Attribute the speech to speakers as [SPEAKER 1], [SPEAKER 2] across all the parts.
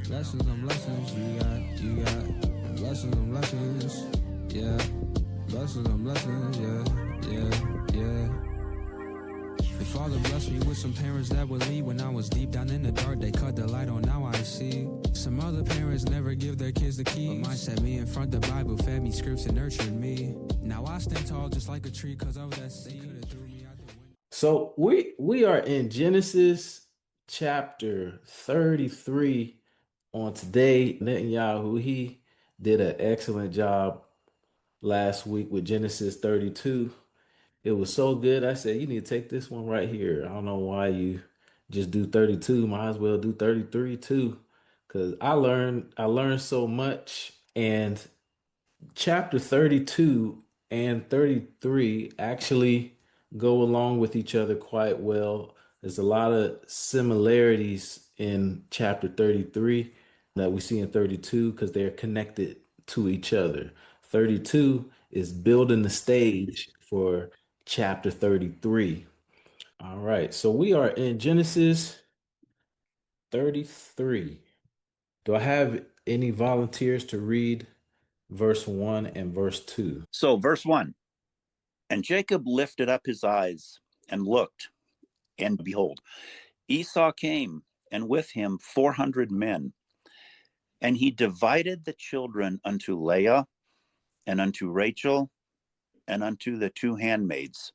[SPEAKER 1] Lessons on lessons, you got blessings on blessings, yeah. Blessings on blessings, yeah. The Father blessed me with some parents that would lead when I was deep down in the dark. They cut the light on, now I see. Some other parents never give their kids the keys, but mine set me in front of the Bible, fed me scripts and nurtured me. Now I stand tall just like a tree because of that seed.
[SPEAKER 2] So we are in Genesis chapter 33 on today. Netanyahu, he did an excellent job last week with Genesis 32. It was so good. I said, you need to take this one right here. I don't know why you just do 32. Might as well do 33 too. Because I learned so much. And chapter 32 and 33 actually go along with each other quite well. There's a lot of similarities in chapter 33 that we see in 32 because they're connected to each other. 32 is building the stage for chapter 33. All right, so we are in Genesis 33. Do I have any volunteers to read verse 1 and verse 2?
[SPEAKER 3] So, verse 1, and Jacob lifted up his eyes and looked, and behold, Esau came, and with him 400 men. And he divided the children unto Leah, and unto Rachel, and unto the two handmaids.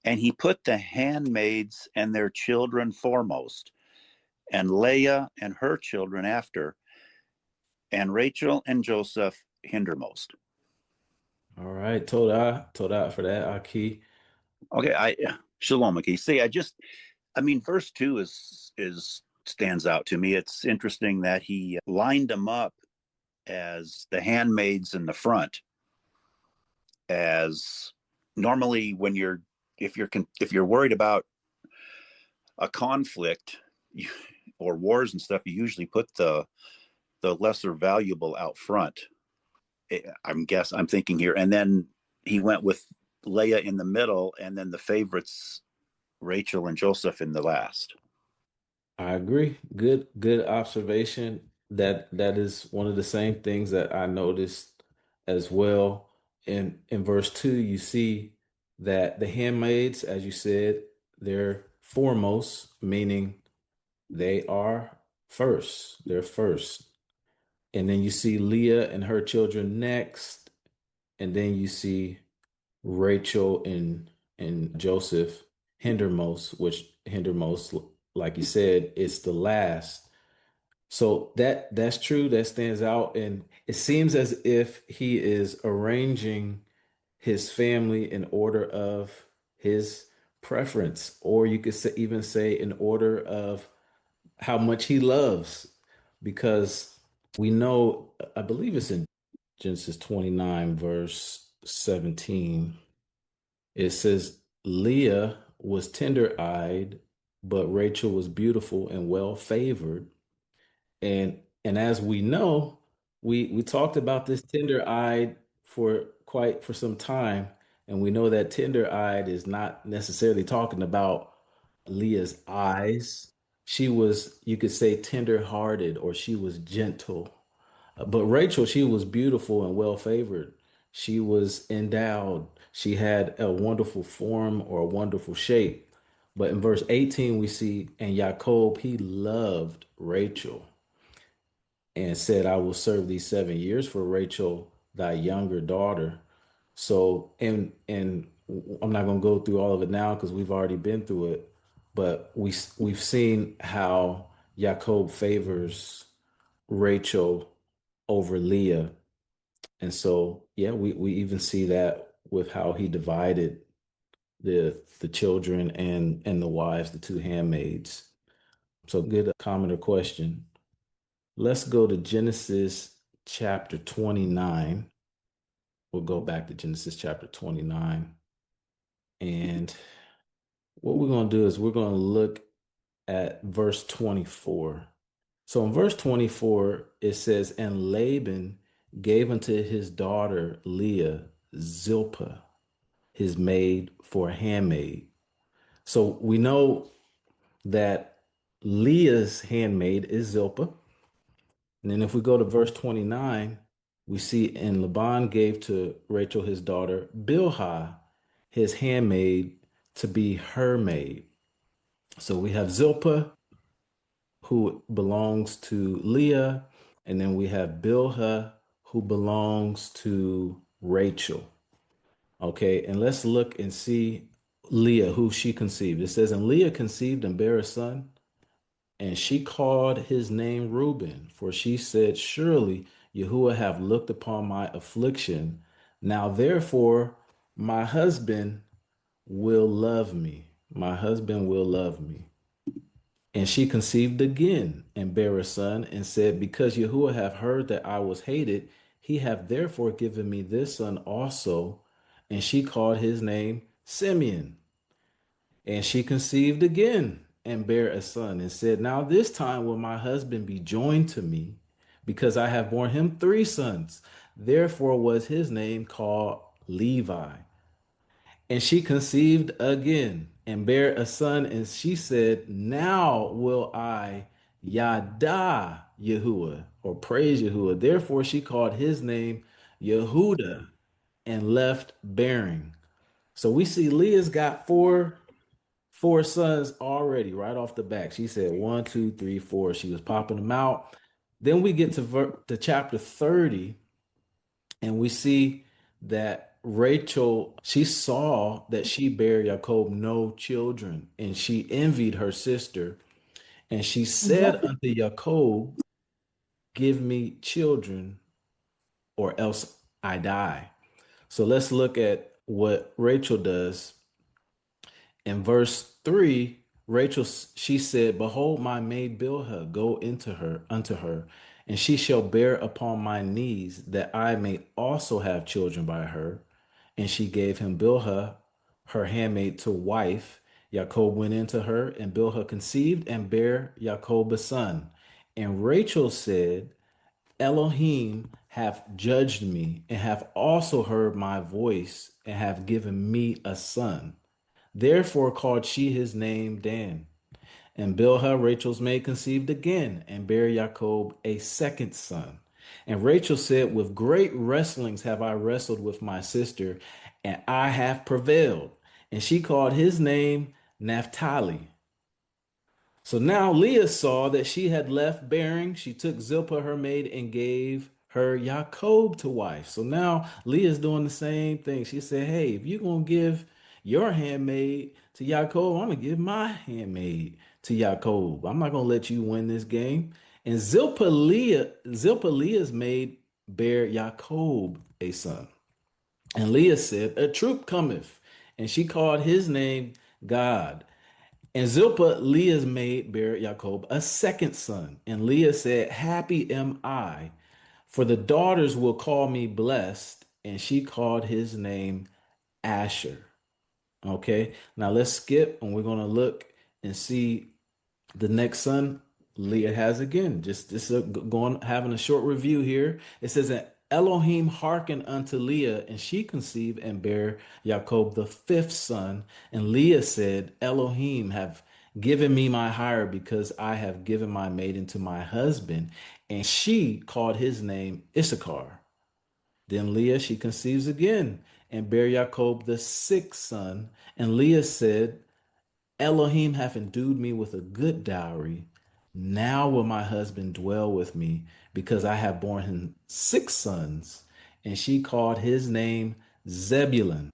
[SPEAKER 3] And he put the handmaids and their children foremost, and Leah and her children after, and Rachel and Joseph hindermost.
[SPEAKER 2] All right, Toda for that, Aki.
[SPEAKER 3] Okay, Shalom, Aki. See, verse 2 is stands out to me. It's interesting that he lined them up as the handmaids in the front. As normally, if you're worried about a conflict or wars and stuff, you usually put the lesser valuable out front. I'm thinking here, and then he went with Leah in the middle, and then the favorites, Rachel and Joseph, in the last.
[SPEAKER 2] I agree. Good observation. That is one of the same things that I noticed as well. In verse 2, you see that the handmaids, as you said, they're foremost, meaning they are first. They're first. And then you see Leah and her children next. And then you see Rachel and Joseph hindermost, which hindermost, like you said, is the last. So that's true. That stands out, and it seems as if he is arranging his family in order of his preference, or you could even say in order of how much he loves, because we know, I believe it's in Genesis 29, verse 17. It says, Leah was tender-eyed, but Rachel was beautiful and well-favored. And as we know, we talked about this tender-eyed for some time, and we know that tender-eyed is not necessarily talking about Leah's eyes. She was, you could say, tender-hearted, or she was gentle. But Rachel, she was beautiful and well favored. She was endowed. She had a wonderful form or a wonderful shape. But in verse 18, we see, and Jacob, he loved Rachel and said, I will serve these 7 years for Rachel, thy younger daughter. So, and I'm not going to go through all of it now because we've already been through it, but we've seen how Jacob favors Rachel over Leah. And so, yeah, we even see that with how he divided the children and the wives, the two handmaids. So good comment or question. Let's go to Genesis chapter 29. We'll go back to Genesis chapter 29. And what we're going to do is we're going to look at verse 24. So in verse 24, it says, and Laban gave unto his daughter Leah Zilpah, his maid, for a handmaid. So we know that Leah's handmaid is Zilpah, And then if we go to verse 29, we see, and Laban gave to Rachel his daughter Bilhah, his handmaid, to be her maid. So we have Zilpah, who belongs to Leah, and then we have Bilhah, who belongs to Rachel. Okay, and let's look and see Leah, who she conceived. It says, and Leah conceived and bare a son, and she called his name Reuben, for she said, surely Yahuwah have looked upon my affliction. Now therefore, my husband will love me. My husband will love me. And she conceived again and bare a son and said, because Yahuwah have heard that I was hated, he have therefore given me this son also. And she called his name Simeon. And she conceived again and bare a son and said, now this time will my husband be joined to me, because I have borne him three sons. Therefore was his name called Levi. And she conceived again and bare a son, and she said, now will I yada Yahuwah, or praise Yahuwah. Therefore she called his name Yehuda and left bearing. So we see Leah's got four sons already right off the back. She said one, two, three, four. She was popping them out. Then we get to chapter 30, and we see that Rachel, she saw that she bare Jacob no children, and she envied her sister. And she said unto Jacob, give me children, or else I die. So let's look at what Rachel does. In verse 3, Rachel, she said, behold, my maid Bilhah, go into her unto her, and she shall bear upon my knees, that I may also have children by her. And she gave him Bilhah, her handmaid, to wife. Jacob went into her, and Bilhah conceived and bare Jacob a son. And Rachel said, Elohim hath judged me, and hath also heard my voice, and hath given me a son. Therefore called she his name Dan. And Bilhah, Rachel's maid, conceived again, and bare Jacob a second son. And Rachel said, with great wrestlings have I wrestled with my sister, and I have prevailed. And she called his name Naphtali. So now Leah saw that she had left bearing. She took Zilpah, her maid, and gave her Jacob to wife. So now Leah's doing the same thing. She said, hey, if you're going to give your handmaid to Jacob, I'm going to give my handmaid to Jacob. I'm not going to let you win this game. And Zilpah, Leah's maid, bare Jacob a son. And Leah said, a troop cometh. And she called his name God. And Zilpah, Leah's maid, bare Jacob a second son. And Leah said, happy am I, for the daughters will call me blessed. And she called his name Asher. Okay, now let's skip and we're going to look and see the next son Leah has again. Just going having a short review here. It says that Elohim hearkened unto Leah, and she conceived and bare Jacob the fifth son. And Leah said, Elohim have given me my hire, because I have given my maiden to my husband. And she called his name Issachar. Then Leah, she conceives again and bare Jacob the sixth son. And Leah said, Elohim hath endued me with a good dowry. Now will my husband dwell with me, because I have borne him six sons. And she called his name Zebulun.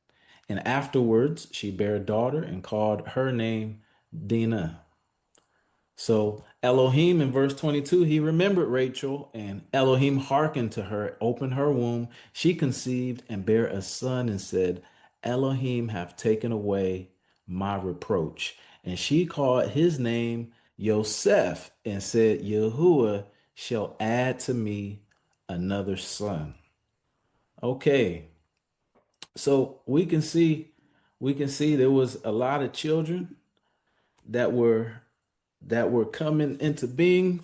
[SPEAKER 2] And afterwards she bare a daughter and called her name Dinah. So Elohim in verse 22, he remembered Rachel, and Elohim hearkened to her, opened her womb. She conceived and bare a son, and said, Elohim hath taken away my reproach. And she called his name Yosef, and said, Yahuwah shall add to me another son. Okay, so we can see there was a lot of children that were coming into being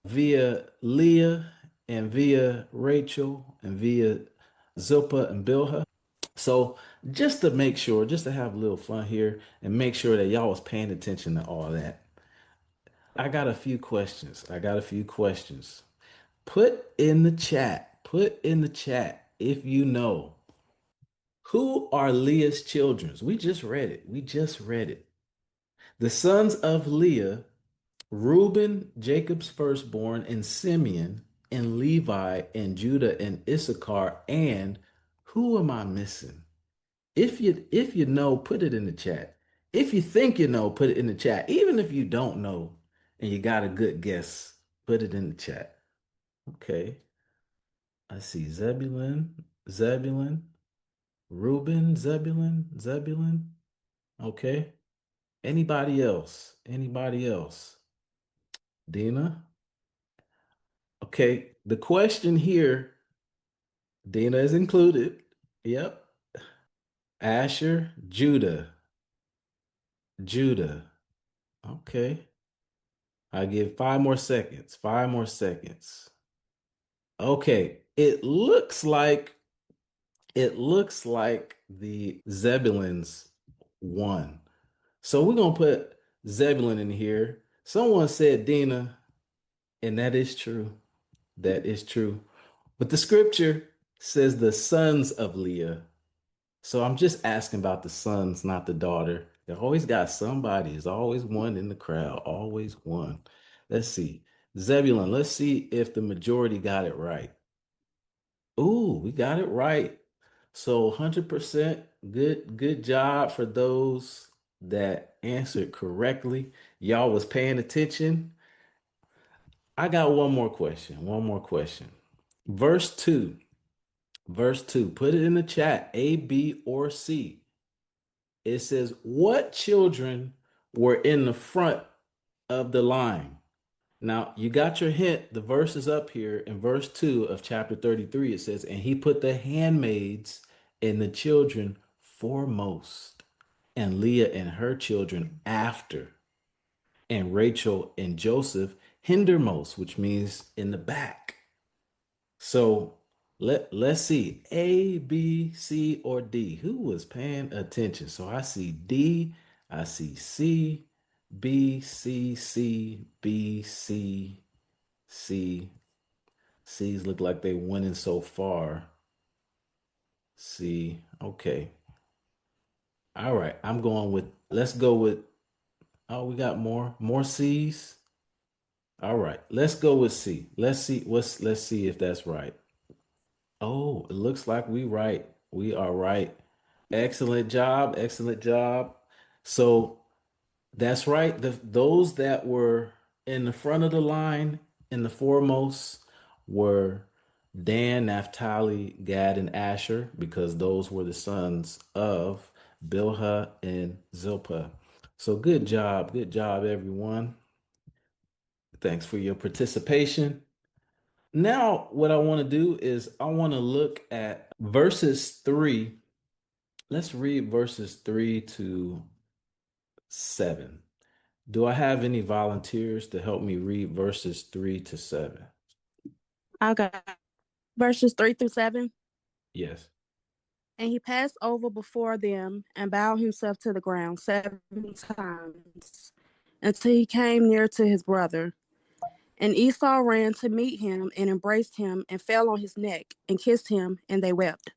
[SPEAKER 2] via Leah and via Rachel and via Zilpah and Bilhah. So just to make sure, just to have a little fun here and make sure that y'all was paying attention to all that, I got a few questions. Put in the chat. Put in the chat if you know. Who are Leah's children? We just read it. We just read it. The sons of Leah, Reuben, Jacob's firstborn, and Simeon, and Levi, and Judah, and Issachar, and who am I missing? If you know, put it in the chat. If you think you know, put it in the chat. Even if you don't know and you got a good guess, put it in the chat. Okay. I see Zebulun, Reuben, Zebulun. Okay. Anybody else? Anybody else? Dina? Okay. The question here, Dina is included. Yep. Asher, Judah. Okay. I give 5 more seconds. 5 more seconds. Okay. It looks like the Zebulons won. So we're gonna put Zebulun in here. Someone said Dina, and that is true. That is true. But the scripture says the sons of Leah. So I'm just asking about the sons, not the daughter. They always got somebody. There's always one in the crowd. Always one. Let's see. Zebulun, let's see if the majority got it right. Ooh, we got it right. So 100% good job for those that answered correctly. Y'all was paying attention. I got one more question. One more question. Verse 2. Verse 2. Put it in the chat. A, B, or C. It says, what children were in the front of the line? Now, you got your hint. The verse is up here in verse 2 of chapter 33. It says, and he put the handmaids and the children foremost, and Leah and her children after, and Rachel and Joseph hindermost, which means in the back. So let's see. A, B, C, or D. Who was paying attention? So I see D, I see C, B, C, C, B, C, C. C's look like they winning so far. C. Okay. All right. I'm going with, let's go with, oh, we got more C's. All right. Let's go with C. Let's see if that's right. Oh, it looks like we right. We are right. Excellent job. Excellent job. So that's right. Those that were in the front of the line in the foremost were Dan, Naphtali, Gad, and Asher, because those were the sons of Bilhah and Zilpah. So good job. Good job, everyone. Thanks for your participation. Now, what I want to do is I want to look at verses 3. Let's read verses 3 to 7. Do I have any volunteers to help me read verses 3 to 7?
[SPEAKER 4] Okay. Verses 3 through 7.
[SPEAKER 2] Yes.
[SPEAKER 4] And he passed over before them and bowed himself to the ground 7 times until he came near to his brother. And Esau ran to meet him and embraced him and fell on his neck and kissed him, and they wept.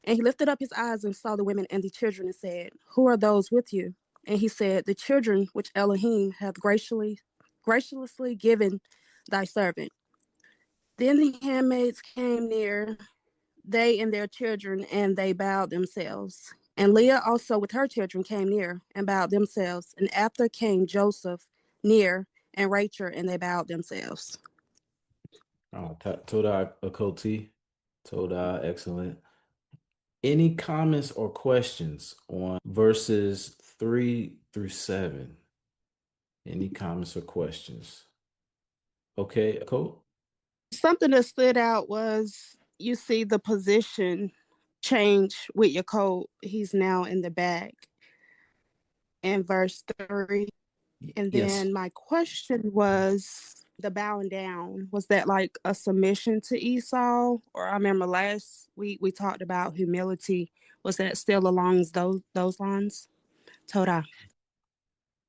[SPEAKER 4] And he lifted up his eyes and saw the women and the children and said, who are those with you? And he said, the children which Elohim hath graciously given thy servant. Then the handmaids came near, they and their children, and they bowed themselves. And Leah also with her children came near and bowed themselves. And after came Joseph near and Rachel, and they bowed themselves.
[SPEAKER 2] Toda Akoti. Toda, excellent. Any comments or questions on verses 3 through 7? Any comments or questions? Okay, Colt.
[SPEAKER 4] Something that stood out was you see the position change with your coat. He's now in the back in verse 3. And
[SPEAKER 2] Yes.
[SPEAKER 4] then my question was the bowing down. Was that like a submission to Esau? Or I remember last week we talked about humility. Was that still along those lines? Toda.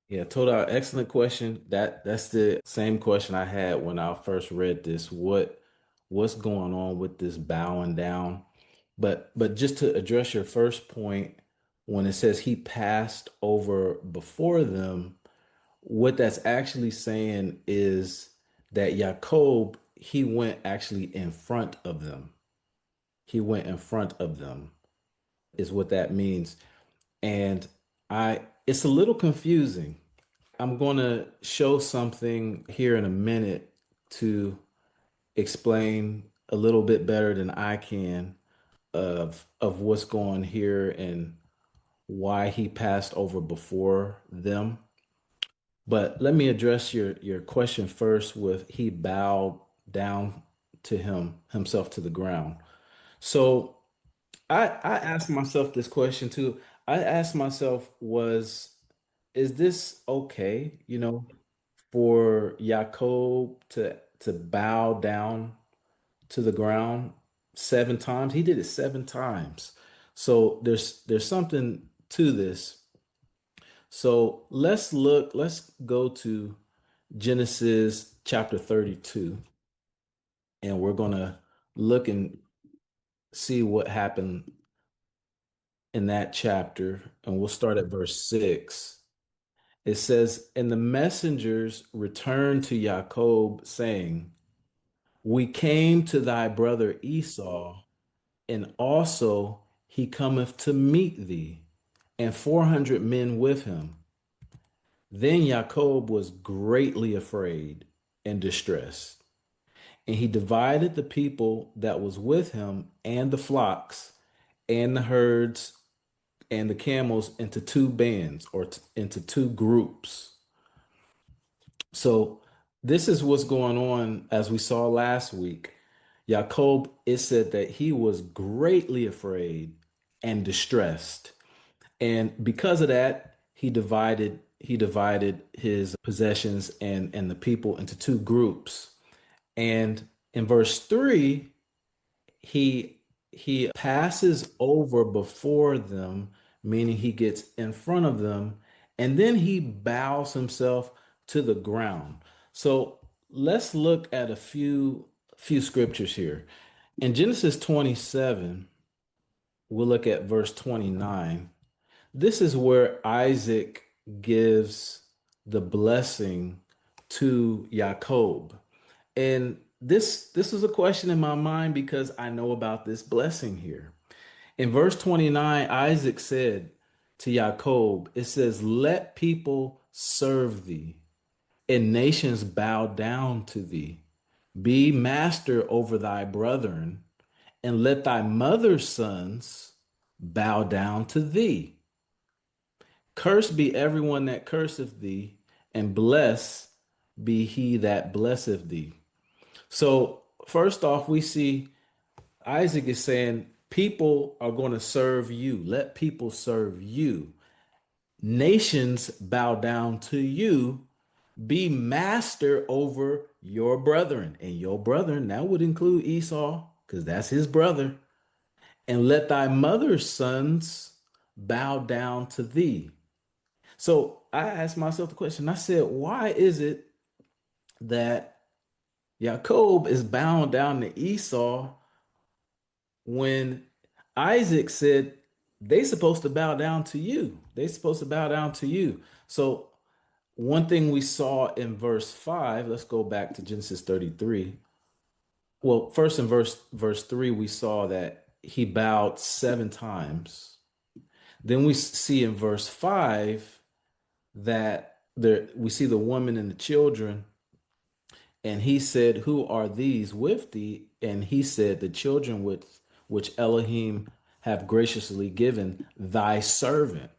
[SPEAKER 2] Yeah, Toda, excellent question. That's the same question I had when I first read this. What what's going on with this bowing down. But just to address your first point, when it says he passed over before them, what that's actually saying is that Jacob, he went actually in front of them. He went in front of them, is what that means. And it's a little confusing. I'm going to show something here in a minute to explain a little bit better than I can of what's going here and why he passed over before them. But let me address your question first with he bowed down to himself to the ground. So I asked myself this question too. I asked myself, is this okay, for Jacob to bow down to the ground 7 times? He did it 7 times. So there's something to this. So let's go to Genesis chapter 32, and we're gonna look and see what happened in that chapter, and we'll start at verse 6. It says, "And the messengers returned to Jacob, saying, We came to thy brother Esau, and also he cometh to meet thee, and 400 men with him. Then Jacob was greatly afraid and distressed, and he divided the people that was with him, and the flocks, and the herds, and the camels into two bands, or into two groups." So this is what's going on, as we saw last week. Jacob, it said that he was greatly afraid and distressed. And because of that, he divided his possessions and the people into two groups. And in verse 3, he passes over before them, meaning he gets in front of them, and then he bows himself to the ground. So let's look at a few scriptures here. In Genesis 27, we'll look at verse 29. This is where Isaac gives the blessing to Jacob. And this is a question in my mind because I know about this blessing here. In verse 29, Isaac said to Jacob, it says, "Let people serve thee, and nations bow down to thee. Be master over thy brethren, and let thy mother's sons bow down to thee. Cursed be everyone that curseth thee, and blessed be he that blesseth thee." So, first off, we see Isaac is saying, people are going to serve you. Let people serve you. Nations bow down to you. Be master over your brethren. And your brethren, that would include Esau, because that's his brother. And let thy mother's sons bow down to thee. So I asked myself the question. I said, why is it that Jacob is bowing down to Esau when Isaac said they supposed to bow down to you? They supposed to bow down to you. So one thing we saw in verse 5, let's go back to Genesis 33. Well, first in verse 3, we saw that he bowed 7 times. Then we see in verse 5 that we see the woman and the children, and he said, "Who are these with thee?" And he said, "The children which Elohim have graciously given thy servant."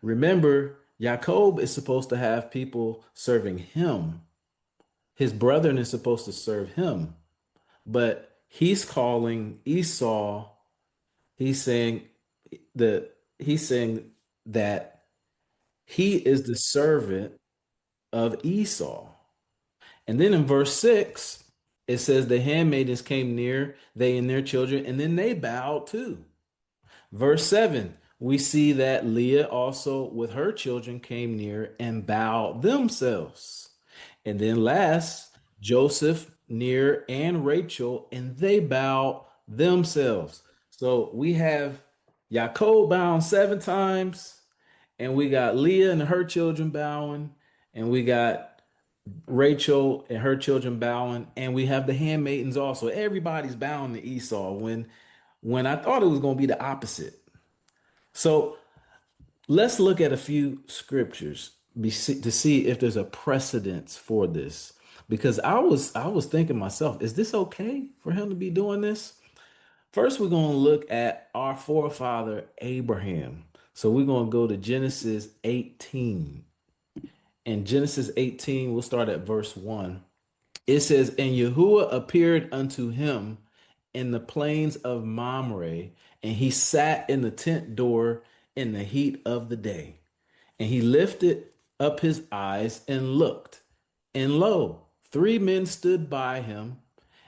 [SPEAKER 2] Remember, Jacob is supposed to have people serving him. His brethren is supposed to serve him. But he's calling Esau, he's saying he's saying that he is the servant of Esau. And then in verse 6, it says the handmaidens came near, they and their children, and then they bowed too. Verse 7, we see that Leah also with her children came near and bowed themselves. And then last, Joseph near and Rachel, and they bowed themselves. So we have Yaakov bowing 7 times, and we got Leah and her children bowing, and we got Rachel and her children bowing, and we have the handmaidens also. Everybody's bowing to Esau when I thought it was going to be the opposite. So let's look at a few scriptures to see if there's a precedence for this. Because I was thinking myself, is this okay for him to be doing this? First, we're going to look at our forefather Abraham. So we're going to go to Genesis 18. In Genesis 18, we'll start at verse 1. It says, "And Yahuwah appeared unto him in the plains of Mamre, and he sat in the tent door in the heat of the day. And he lifted up his eyes and looked, and lo, 3 men stood by him.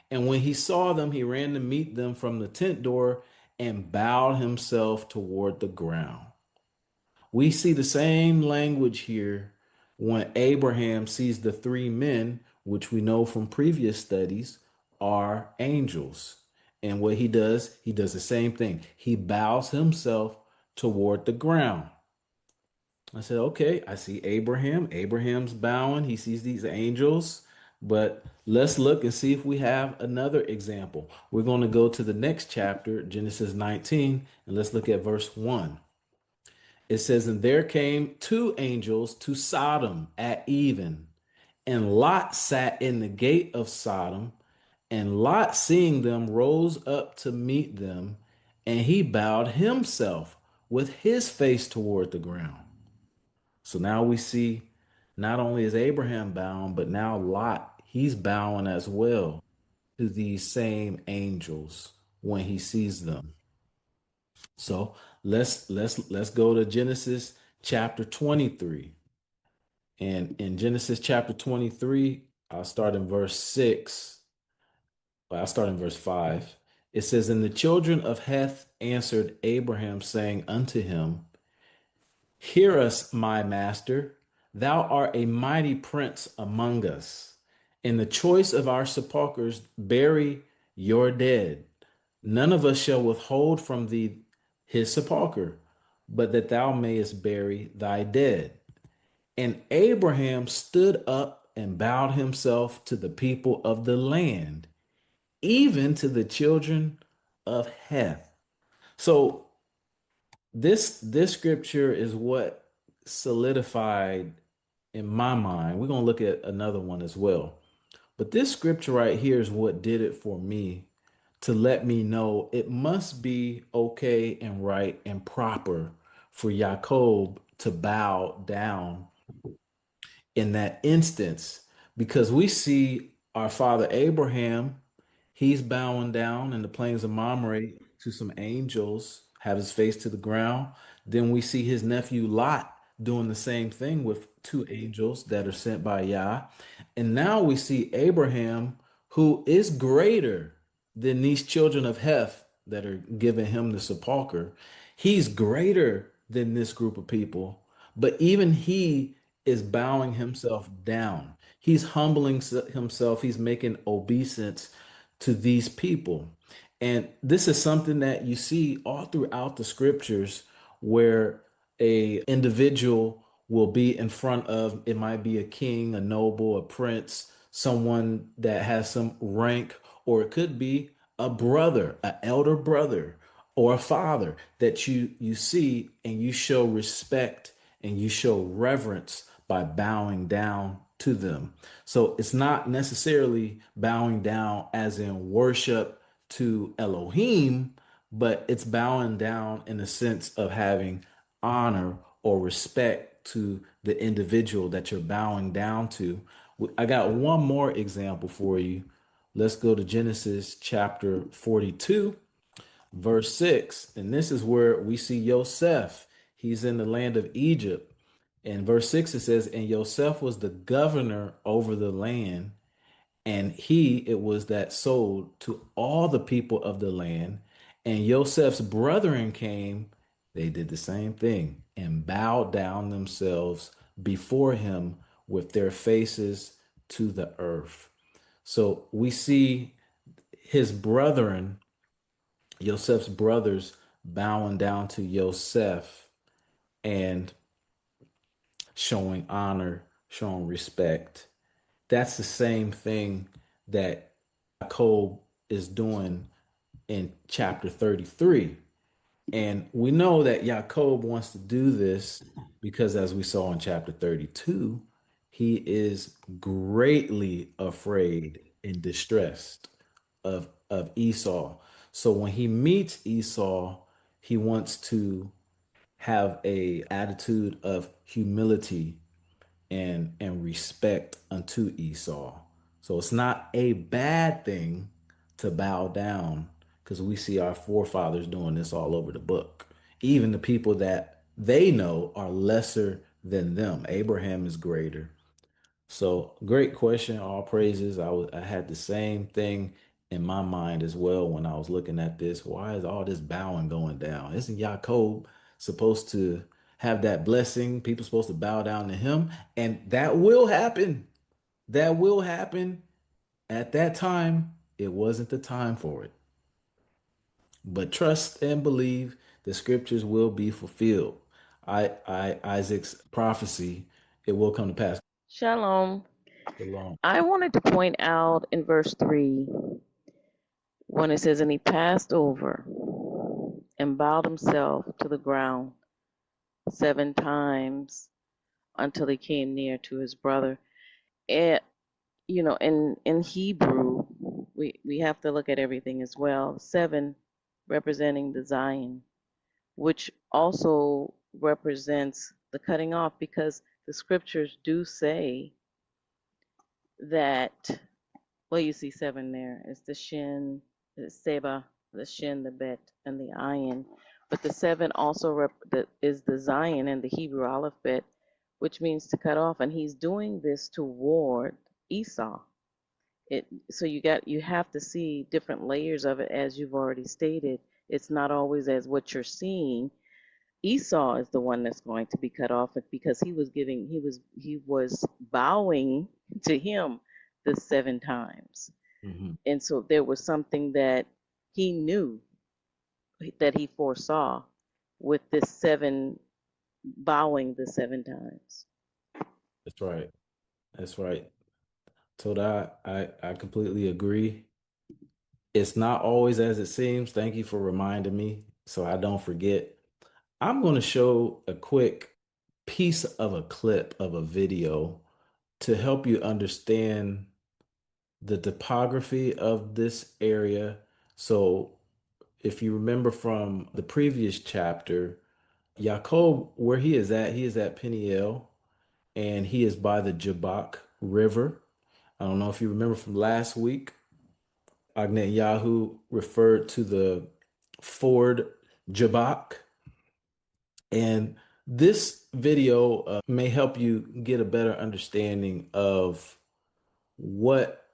[SPEAKER 2] And when he saw them, he ran to meet them from the tent door and bowed himself toward the ground." We see the same language here when Abraham sees the 3 men, which we know from previous studies are angels. And what he does the same thing. He bows himself toward the ground. I said, okay, I see Abraham. Abraham's bowing. He sees these angels. But let's look and see if we have another example. We're going to go to the next chapter, Genesis 19, and let's look at verse 1. It says, "And there came 2 angels to Sodom at even, and Lot sat in the gate of Sodom. And Lot, seeing them, rose up to meet them, and he bowed himself with his face toward the ground." So now we see not only is Abraham bowing, but now Lot, he's bowing as well to these same angels when he sees them. So let's go to Genesis chapter 23. And in Genesis chapter 23, I'll start in verse 6. Well, I'll start in verse 5. It says, "And the children of Heth answered Abraham, saying unto him, Hear us, my master. Thou art a mighty prince among us. In the choice of our sepulchres, bury your dead. None of us shall withhold from thee his sepulchre, but that thou mayest bury thy dead. And Abraham stood up and bowed himself to the people of the land, even to the children of Heth." So this scripture is what solidified in my mind. We're going to look at another one as well. But this scripture right here is what did it for me, to let me know it must be okay and right and proper for Jacob to bow down in that instance, because we see our father Abraham, he's bowing down in the plains of Mamre to some angels, have his face to the ground. Then we see his nephew Lot doing the same thing with 2 angels that are sent by Yah. And now we see Abraham, who is greater than these children of Heth that are giving him the sepulcher. He's greater than this group of people, but even he is bowing himself down. He's humbling himself. He's making obeisance to these people. And this is something that you see all throughout the scriptures, where a individual will be in front of, it might be a king, a noble, a prince, someone that has some rank, or it could be a brother, an elder brother, or a father that you see, and you show respect and you show reverence by bowing down to them. So it's not necessarily bowing down as in worship to Elohim, but it's bowing down in the sense of having honor or respect to the individual that you're bowing down to. I got one more example for you. Let's go to Genesis chapter 42, verse 6. And this is where we see Yosef. He's in the land of Egypt. In verse 6, it says, "And Yosef was the governor over the land, and it was that sold to all the people of the land. And Yosef's brethren came, they did the same thing, and bowed down themselves before him with their faces to the earth." So we see his brethren, Joseph's brothers, bowing down to Joseph and showing honor, showing respect. That's the same thing that Jacob is doing in chapter 33. And we know that Jacob wants to do this because, as we saw in chapter 32, he is greatly afraid and distressed of Esau. So when he meets Esau, he wants to have a attitude of humility and respect unto Esau. So it's not a bad thing to bow down, because we see our forefathers doing this all over the book. Even the people that they know are lesser than them. Abraham is greater. So great question. All praises. I had the same thing in my mind as well when I was looking at this. Why is all this bowing going down? Isn't Jacob supposed to have that blessing? People supposed to bow down to him, and that will happen. That will happen. At that time, it wasn't the time for it. But trust and believe the scriptures will be fulfilled. Isaac's prophecy, it will come to pass.
[SPEAKER 5] Shalom.
[SPEAKER 2] Shalom.
[SPEAKER 5] I wanted to point out in verse 3 when it says, and he passed over and bowed himself to the ground 7 times until he came near to his brother. And, you know, in Hebrew, we have to look at everything as well. 7 representing the Zion, which also represents the cutting off, because the scriptures do say that, well, you see 7 there. It's the shin, the seba, the shin, the bet, and the ayin. But the 7 also is the Zion in the Hebrew alphabet, which means to cut off. And he's doing this toward Esau. So you have to see different layers of it, as you've already stated. It's not always as what you're seeing. Esau is the one that's going to be cut off, because he was bowing to him the 7 times.
[SPEAKER 2] Mm-hmm.
[SPEAKER 5] And so there was something that he knew, that he foresaw, with this 7 bowing the 7 times.
[SPEAKER 2] That's right. That's right. Toda, I completely agree. It's not always as it seems. Thank you for reminding me so I don't forget. I'm going to show a quick piece of a clip of a video to help you understand the topography of this area. So if you remember from the previous chapter, Jacob, where he is at Peniel, and he is by the Jabbok River. I don't know if you remember from last week, Netanyahu referred to the ford Jabbok. And this video may help you get a better understanding of what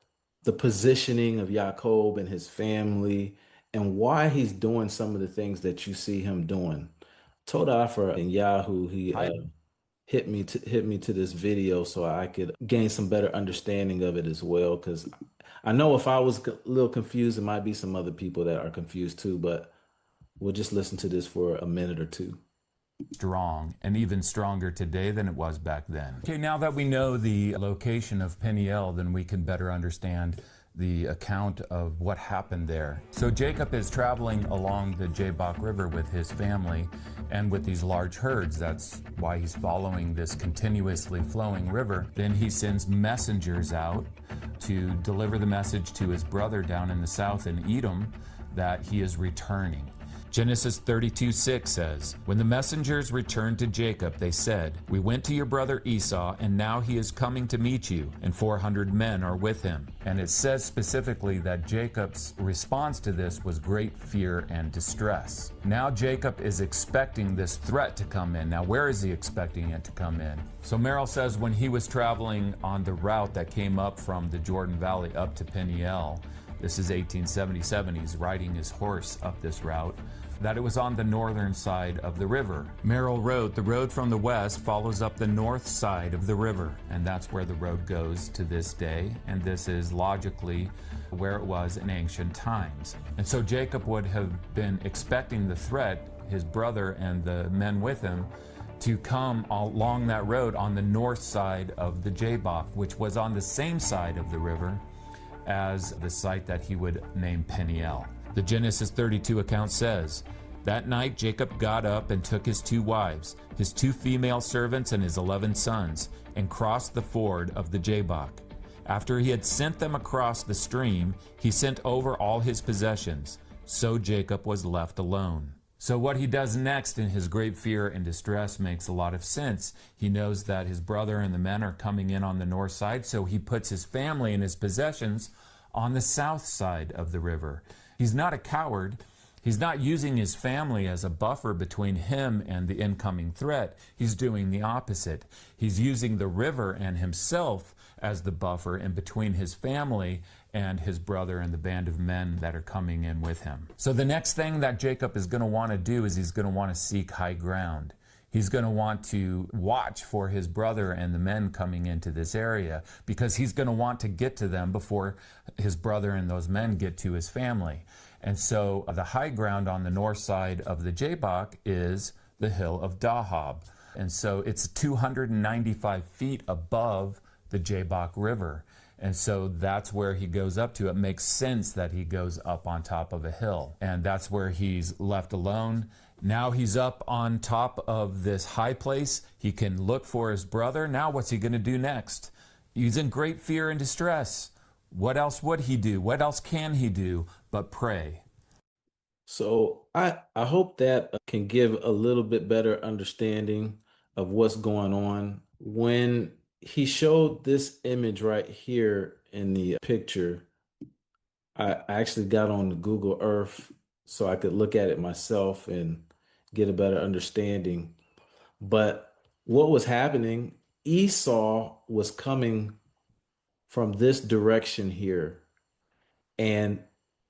[SPEAKER 2] the positioning of Jacob and his family, and why he's doing some of the things that you see him doing. Toda for Yahoo, he hit me to this video so I could gain some better understanding of it as well, because I know if I was a little confused, there might be some other people that are confused too, but we'll just listen to this for a minute or two.
[SPEAKER 6] Strong, and even stronger today than it was back then. Okay, now that we know the location of Peniel, then we can better understand the account of what happened there. So Jacob is traveling along the Jabbok River with his family and with these large herds. That's why he's following this continuously flowing river. Then he sends messengers out to deliver the message to his brother down in the south in Edom that he is returning. Genesis 32:6 says, when the messengers returned to Jacob, they said, we went to your brother Esau, and now he is coming to meet you, and 400 men are with him. And it says specifically that Jacob's response to this was great fear and distress. Now Jacob is expecting this threat to come in. Now where is he expecting it to come in? So Merrill says when he was traveling on the route that came up from the Jordan Valley up to Peniel, this is 1877, he's riding his horse up this route. that it was on the northern side of the river. Merrill wrote, the road from the west follows up the north side of the river, and that's where the road goes to this day, and this is logically where it was in ancient times. And so Jacob would have been expecting the threat, his brother and the men with him, to come along that road on the north side of the Jabbok, which was on the same side of the river as the site that he would name Peniel. The Genesis 32 account says, that night Jacob got up and took his 2 wives, his 2 female servants and his 11 sons, and crossed the ford of the Jabbok. After he had sent them across the stream, he sent over all his possessions. So Jacob was left alone. So what he does next in his great fear and distress makes a lot of sense. He knows that his brother and the men are coming in on the north side, so he puts his family and his possessions on the south side of the river. He's not a coward. He's not using his family as a buffer between him and the incoming threat. He's doing the opposite. He's using the river and himself as the buffer in between his family and his brother and the band of men that are coming in with him. So the next thing that Jacob is going to want to do is he's going to want to seek high ground. He's going to want to watch for his brother and the men coming into this area, because he's going to want to get to them before his brother and those men get to his family. And so the high ground on the north side of the Jabbok is the hill of Dahab. And so it's 295 feet above the Jabbok River. And so that's where he goes up to. It makes sense that he goes up on top of a hill. And that's where he's left alone. Now he's up on top of this high place. He can look for his brother. Now what's he going to do next? He's in great fear and distress. What else would he do? What else can he do but pray?
[SPEAKER 2] So I hope that can give a little bit better understanding of what's going on. When he showed this image right here in the picture, I actually got on the Google Earth so I could look at it myself and get a better understanding. But what was happening, Esau was coming from this direction here. And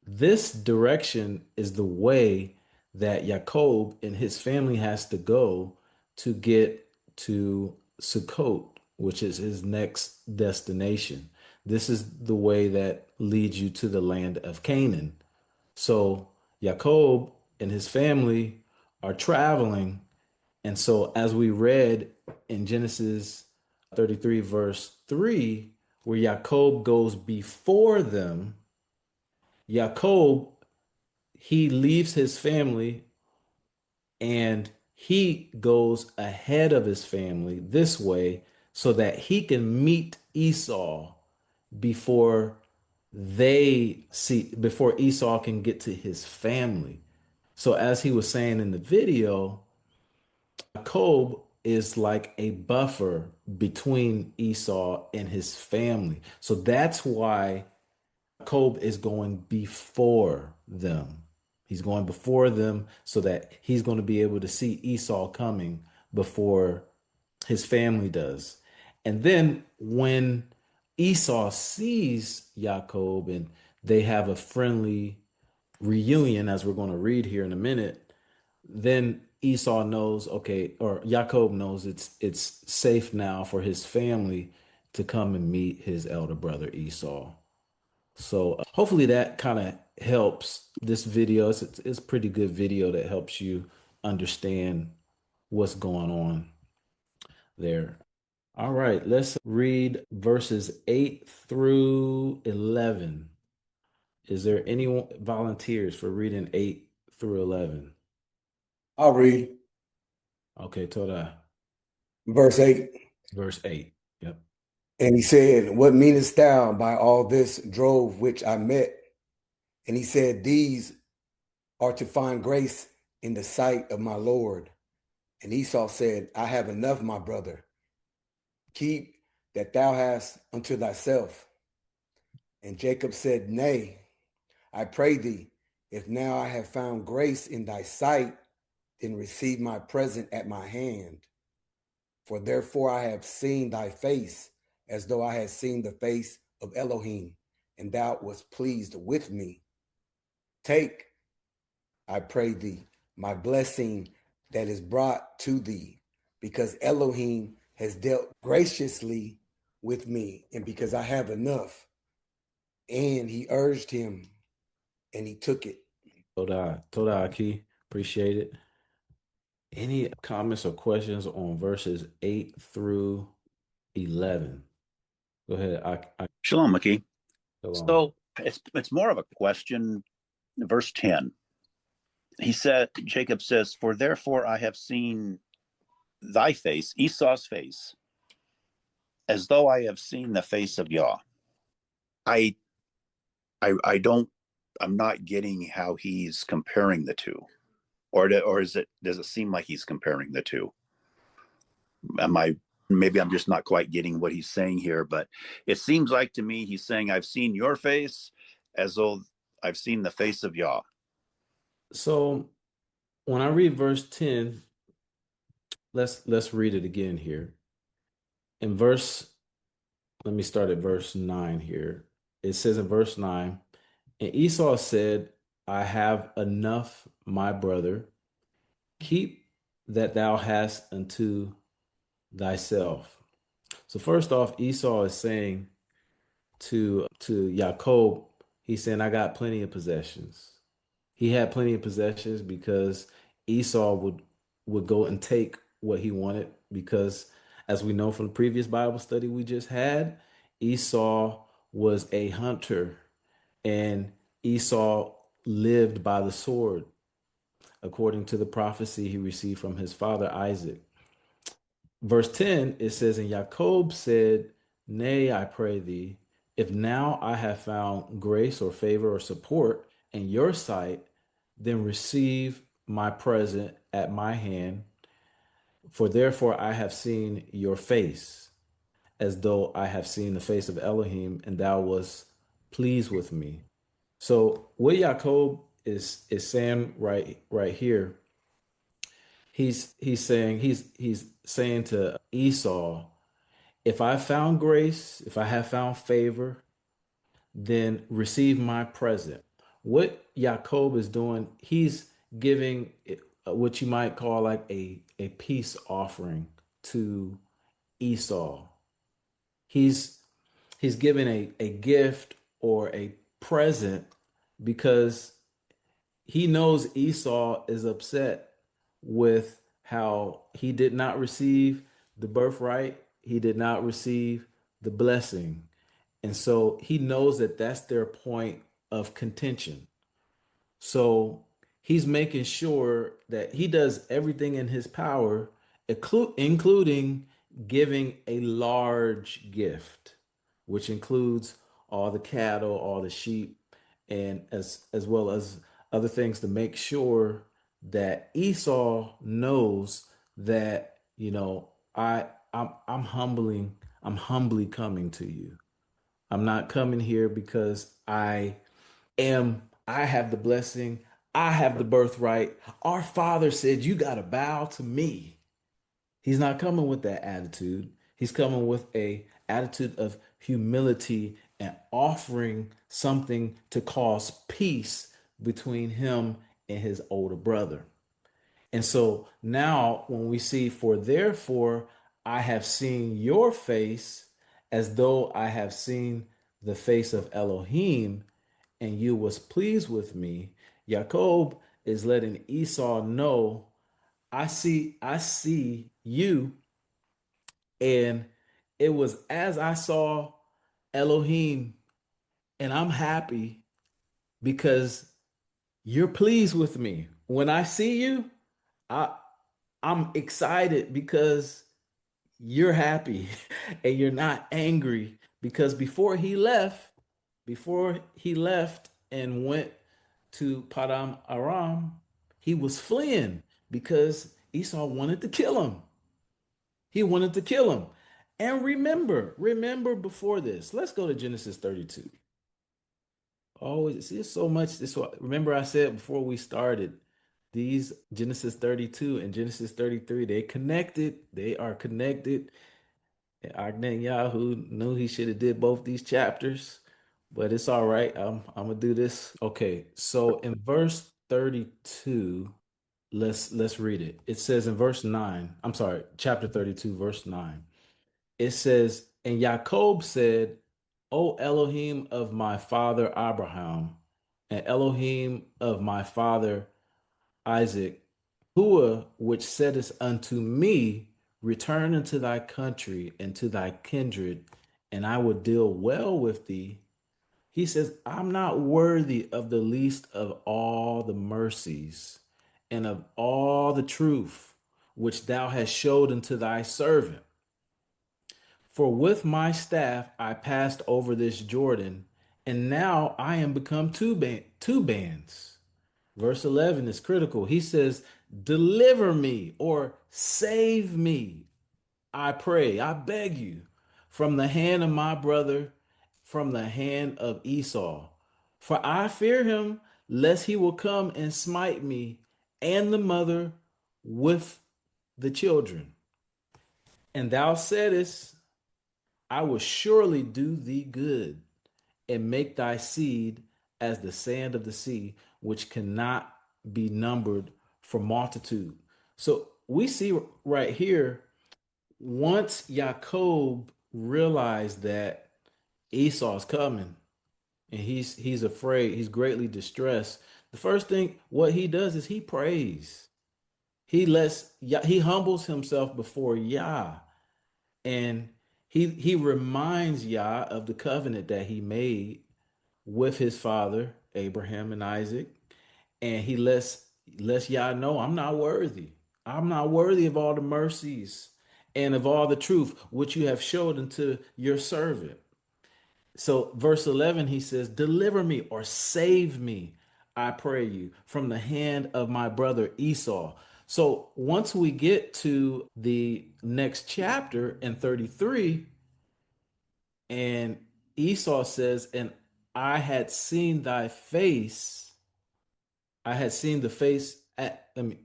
[SPEAKER 2] this direction is the way that Jacob and his family has to go to get to Succoth, which is his next destination. This is the way that leads you to the land of Canaan. So Jacob and his family are traveling. And so as we read in Genesis 33 verse 3, where Jacob goes before them, Jacob, he leaves his family and he goes ahead of his family this way so that he can meet Esau before Esau can get to his family. So as he was saying in the video, Jacob is like a buffer between Esau and his family. So that's why Jacob is going before them. He's going before them so that he's going to be able to see Esau coming before his family does. And then when Esau sees Jacob and they have a friendly reunion, as we're going to read here in a minute, then Esau knows, okay, or Jacob knows it's safe now for his family to come and meet his elder brother Esau. So hopefully that kind of helps. This video, it's a pretty good video that helps you understand what's going on there. All right, let's read verses 8 through 11. Is there any volunteers for reading 8 through 11?
[SPEAKER 7] I'll read
[SPEAKER 2] Okay, Toda.
[SPEAKER 7] verse 8.
[SPEAKER 2] Verse 8. Yep.
[SPEAKER 7] And he said, what meanest thou by all this drove which I met? And he said, these are to find grace in the sight of my Lord. And Esau said, I have enough, my brother. Keep that thou hast unto thyself. And Jacob said, nay, I pray thee, if now I have found grace in thy sight, then receive my present at my hand. For therefore I have seen thy face, as though I had seen the face of Elohim, and thou wast pleased with me. Take, I pray thee, my blessing that is brought to thee, because Elohim has dealt graciously with me, and because I have enough. And he urged him, and he took it.
[SPEAKER 2] Toda Aki, appreciate it. Any comments or questions on verses 8 through 11? Go ahead.
[SPEAKER 3] Shalom, Maki.
[SPEAKER 2] Shalom.
[SPEAKER 3] So it's more of a question. Verse 10. Jacob says, "For therefore I have seen thy face, Esau's face, as though I have seen the face of Yah." I'm not getting how he's comparing the two, or does it seem like he's comparing the two? Maybe I'm just not quite getting what he's saying here, but it seems like to me he's saying, I've seen your face as though I've seen the face of Yah.
[SPEAKER 2] So when I read verse 10, let's read it again here. Let me start at verse 9 here. It says in verse 9, and Esau said, I have enough, my brother. Keep that thou hast unto thyself. So first off, Esau is saying to Jacob, he's saying, I got plenty of possessions. He had plenty of possessions because Esau would go and take what he wanted, because as we know from the previous Bible study we just had, Esau was a hunter, and Esau lived by the sword according to the prophecy he received from his father Isaac. Verse 10, it says, and Jacob said, nay, I pray thee, if now I have found grace or favor or support in your sight, then receive my present at my hand. For therefore I have seen your face, as though I have seen the face of Elohim, and thou wast pleased with me. So what Jacob is saying right here, he's saying to Esau, if I found grace, if I have found favor, then receive my present. What Jacob is doing, he's giving what you might call like a peace offering to Esau. He's giving a gift or a present because he knows Esau is upset with how he did not receive the birthright. He did not receive the blessing. And so he knows that that's their point of contention. So he's making sure that he does everything in his power, including giving a large gift, which includes all the cattle, all the sheep, and as well as other things, to make sure that Esau knows that, I'm humbly coming to you. I'm not coming here because I have the blessing. I have the birthright. Our father said, you got to bow to me. He's not coming with that attitude. He's coming with a attitude of humility and offering something to cause peace between him and his older brother. And so now when we see, for therefore I have seen your face as though I have seen the face of Elohim, and you was pleased with me. Jacob is letting Esau know, I see you, and it was as I saw Elohim, and I'm happy because you're pleased with me. When I see you, I'm excited because you're happy and you're not angry, because before he left and went to Padam Aram, he was fleeing because Esau wanted to kill him. He wanted to kill him. And remember before this, let's go to Genesis 32. Oh, it's so much. Remember I said before we started, these Genesis 32 and Genesis 33, they are connected. Yahoo knew he should have did both these chapters, but it's all right. I'm gonna do this. Okay, so in verse 32, Let's read it. It says in verse 9, I'm sorry, chapter 32, verse 9. It says, and Jacob said, O Elohim of my father Abraham, and Elohim of my father Isaac, Hua, which saidest unto me, return into thy country and to thy kindred, and I will deal well with thee. He says, I'm not worthy of the least of all the mercies and of all the truth which thou hast showed unto thy servant. For with my staff I passed over this Jordan, and now I am become two bands. Verse 11 is critical. He says, deliver me or save me, I pray, I beg you, from the hand of my brother, from the hand of Esau. For I fear him, lest he will come and smite me and the mother with the children. And thou saidest, I will surely do thee good and make thy seed as the sand of the sea, which cannot be numbered for multitude. So we see right here, once Jacob realized that Esau's coming and he's afraid, he's greatly distressed, the first thing what he does is he prays. He humbles himself before Yah, and he reminds Yah of the covenant that he made with his father Abraham and Isaac, and he lets Yah know, I'm not worthy. I'm not worthy of all the mercies and of all the truth which you have showed unto your servant. So verse 11, he says, deliver me or save me, I pray you, from the hand of my brother Esau. So once we get to the next chapter in 33, and Esau says, and I had seen thy face. I had seen the face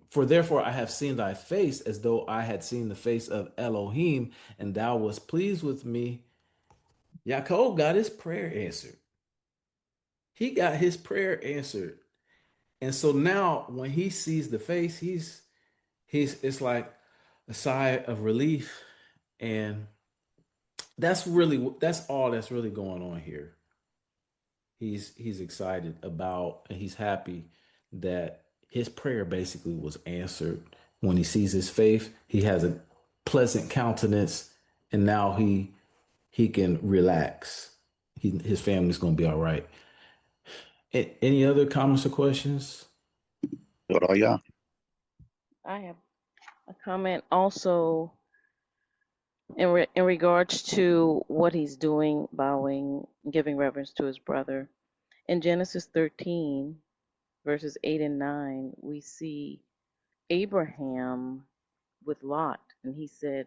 [SPEAKER 2] for therefore I have seen thy face as though I had seen the face of Elohim, and thou wast pleased with me. Yaakov got his prayer answered. He got his prayer answered. And so now when he sees the face, he's it's like a sigh of relief. And that's all that's really going on here. He's excited about, and he's happy that his prayer basically was answered. When he sees his faith, he has a pleasant countenance, and now he can relax. His family's gonna be all right. Any other comments or questions?
[SPEAKER 3] Oh, yeah.
[SPEAKER 5] I have a comment also in regards to what he's doing, bowing, giving reverence to his brother. In Genesis 13, verses 8 and 9, we see Abraham with Lot, and he said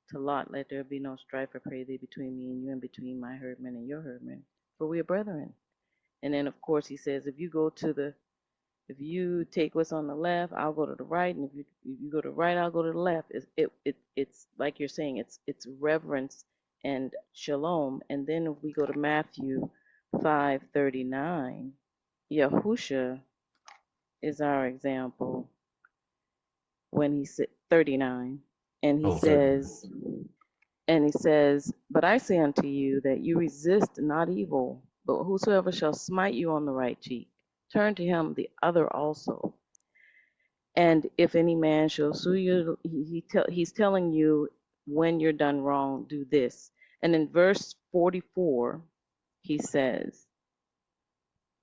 [SPEAKER 5] to Lot, let there be no strife, I pray thee, between me and you, and between my herdmen and your herdmen, for we are brethren. And then, of course, he says, if you take what's on the left, I'll go to the right, and if you go to the right, I'll go to the left. It's like you're saying, it's reverence and shalom. And then if we go to Matthew 5:39, Yahusha is our example when he said 39, and he says, but I say unto you that you resist not evil, but whosoever shall smite you on the right cheek, turn to him the other also. And if any man shall sue you, he's telling you, when you're done wrong, do this. And in verse 44, he says,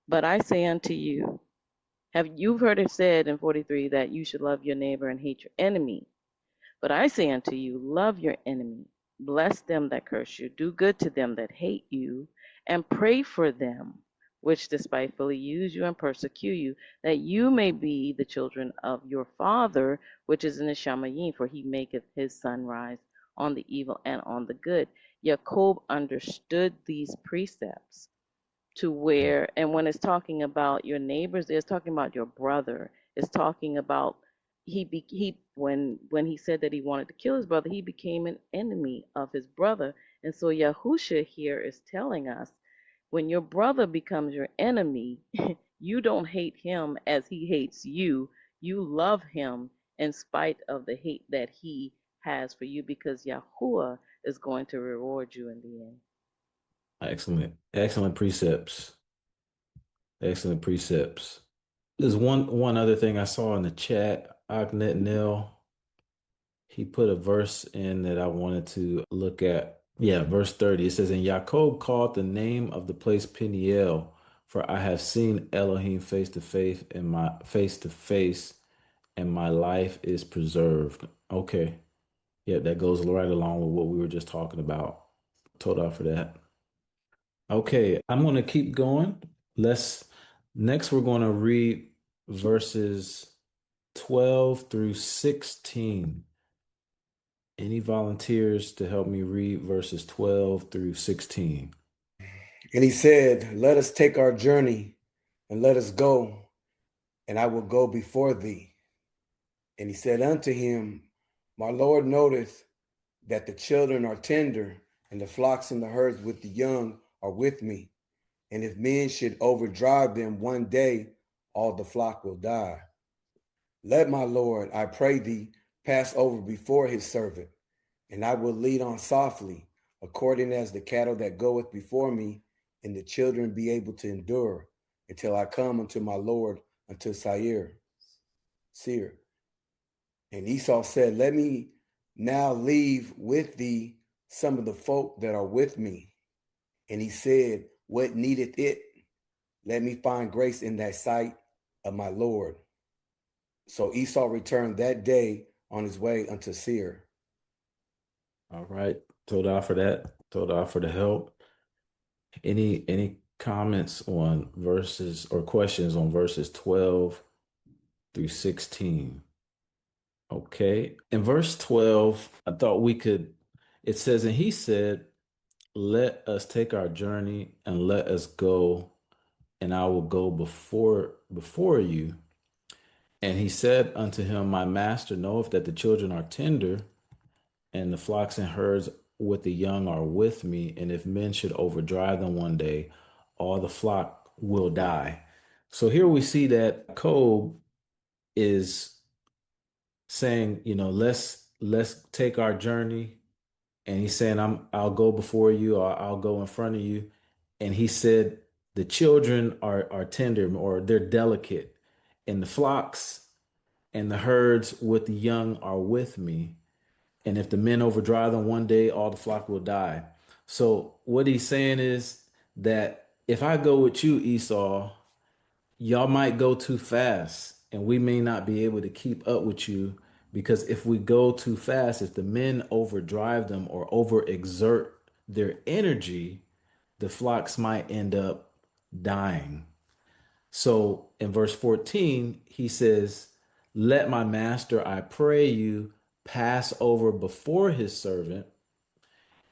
[SPEAKER 5] but I say unto you, you've heard it said in 43 that you should love your neighbor and hate your enemy. But I say unto you, love your enemy, bless them that curse you, do good to them that hate you, and pray for them which despitefully use you and persecute you, that you may be the children of your Father which is in the Shamayim, for he maketh his sun rise on the evil and on the good. Jacob understood these precepts to where, and when it's talking about your neighbors, it's talking about your brother. It's talking about when he said that he wanted to kill his brother, he became an enemy of his brother. And so Yahusha here is telling us, when your brother becomes your enemy, you don't hate him as he hates you. you love him in spite of the hate that he has for you, because Yahuwah is going to reward you in the end.
[SPEAKER 2] Excellent. Excellent precepts. Excellent precepts. There's one other thing I saw in the chat. Agnet Nil, he put a verse in that I wanted to look at. Yeah, verse 30. It says, and Jacob called the name of the place Peniel, for I have seen Elohim face to face, and my life is preserved. Okay. Yeah, that goes right along with what we were just talking about. Told out for that. Okay, I'm going to keep going. Next we're going to read verses 12 through 16. Any volunteers to help me read verses 12 through 16?
[SPEAKER 7] And he said, let us take our journey and let us go, and I will go before thee. And he said unto him, my Lord noteth that the children are tender, and the flocks and the herds with the young are with me. And if men should overdrive them one day, all the flock will die. Let my Lord, I pray thee, pass over before his servant, and I will lead on softly, according as the cattle that goeth before me, and the children be able to endure, until I come unto my Lord, unto Seir. And Esau said, let me now leave with thee some of the folk that are with me. And he said, what needeth it? Let me find grace in that sight of my Lord. So Esau returned that day on his way unto Seir.
[SPEAKER 2] All right. Told out for that. Told out for the help. Any comments on verses or questions on verses 12 through 16? Okay. In verse 12, I thought it says, and he said, let us take our journey and let us go, and I will go before you. And he said unto him, my master knoweth that the children are tender, and the flocks and herds with the young are with me. And if men should overdrive them one day, all the flock will die. So here we see that Jacob is saying, let's take our journey. And he's saying, I'll go before you, or I'll go in front of you. And he said, the children are tender, or they're delicate, and the flocks and the herds with the young are with me. And if the men overdrive them one day, all the flock will die. So what he's saying is that if I go with you, Esau, y'all might go too fast, and we may not be able to keep up with you, because if we go too fast, if the men overdrive them or overexert their energy, the flocks might end up dying. So in verse 14, he says, let my master, I pray you, pass over before his servant,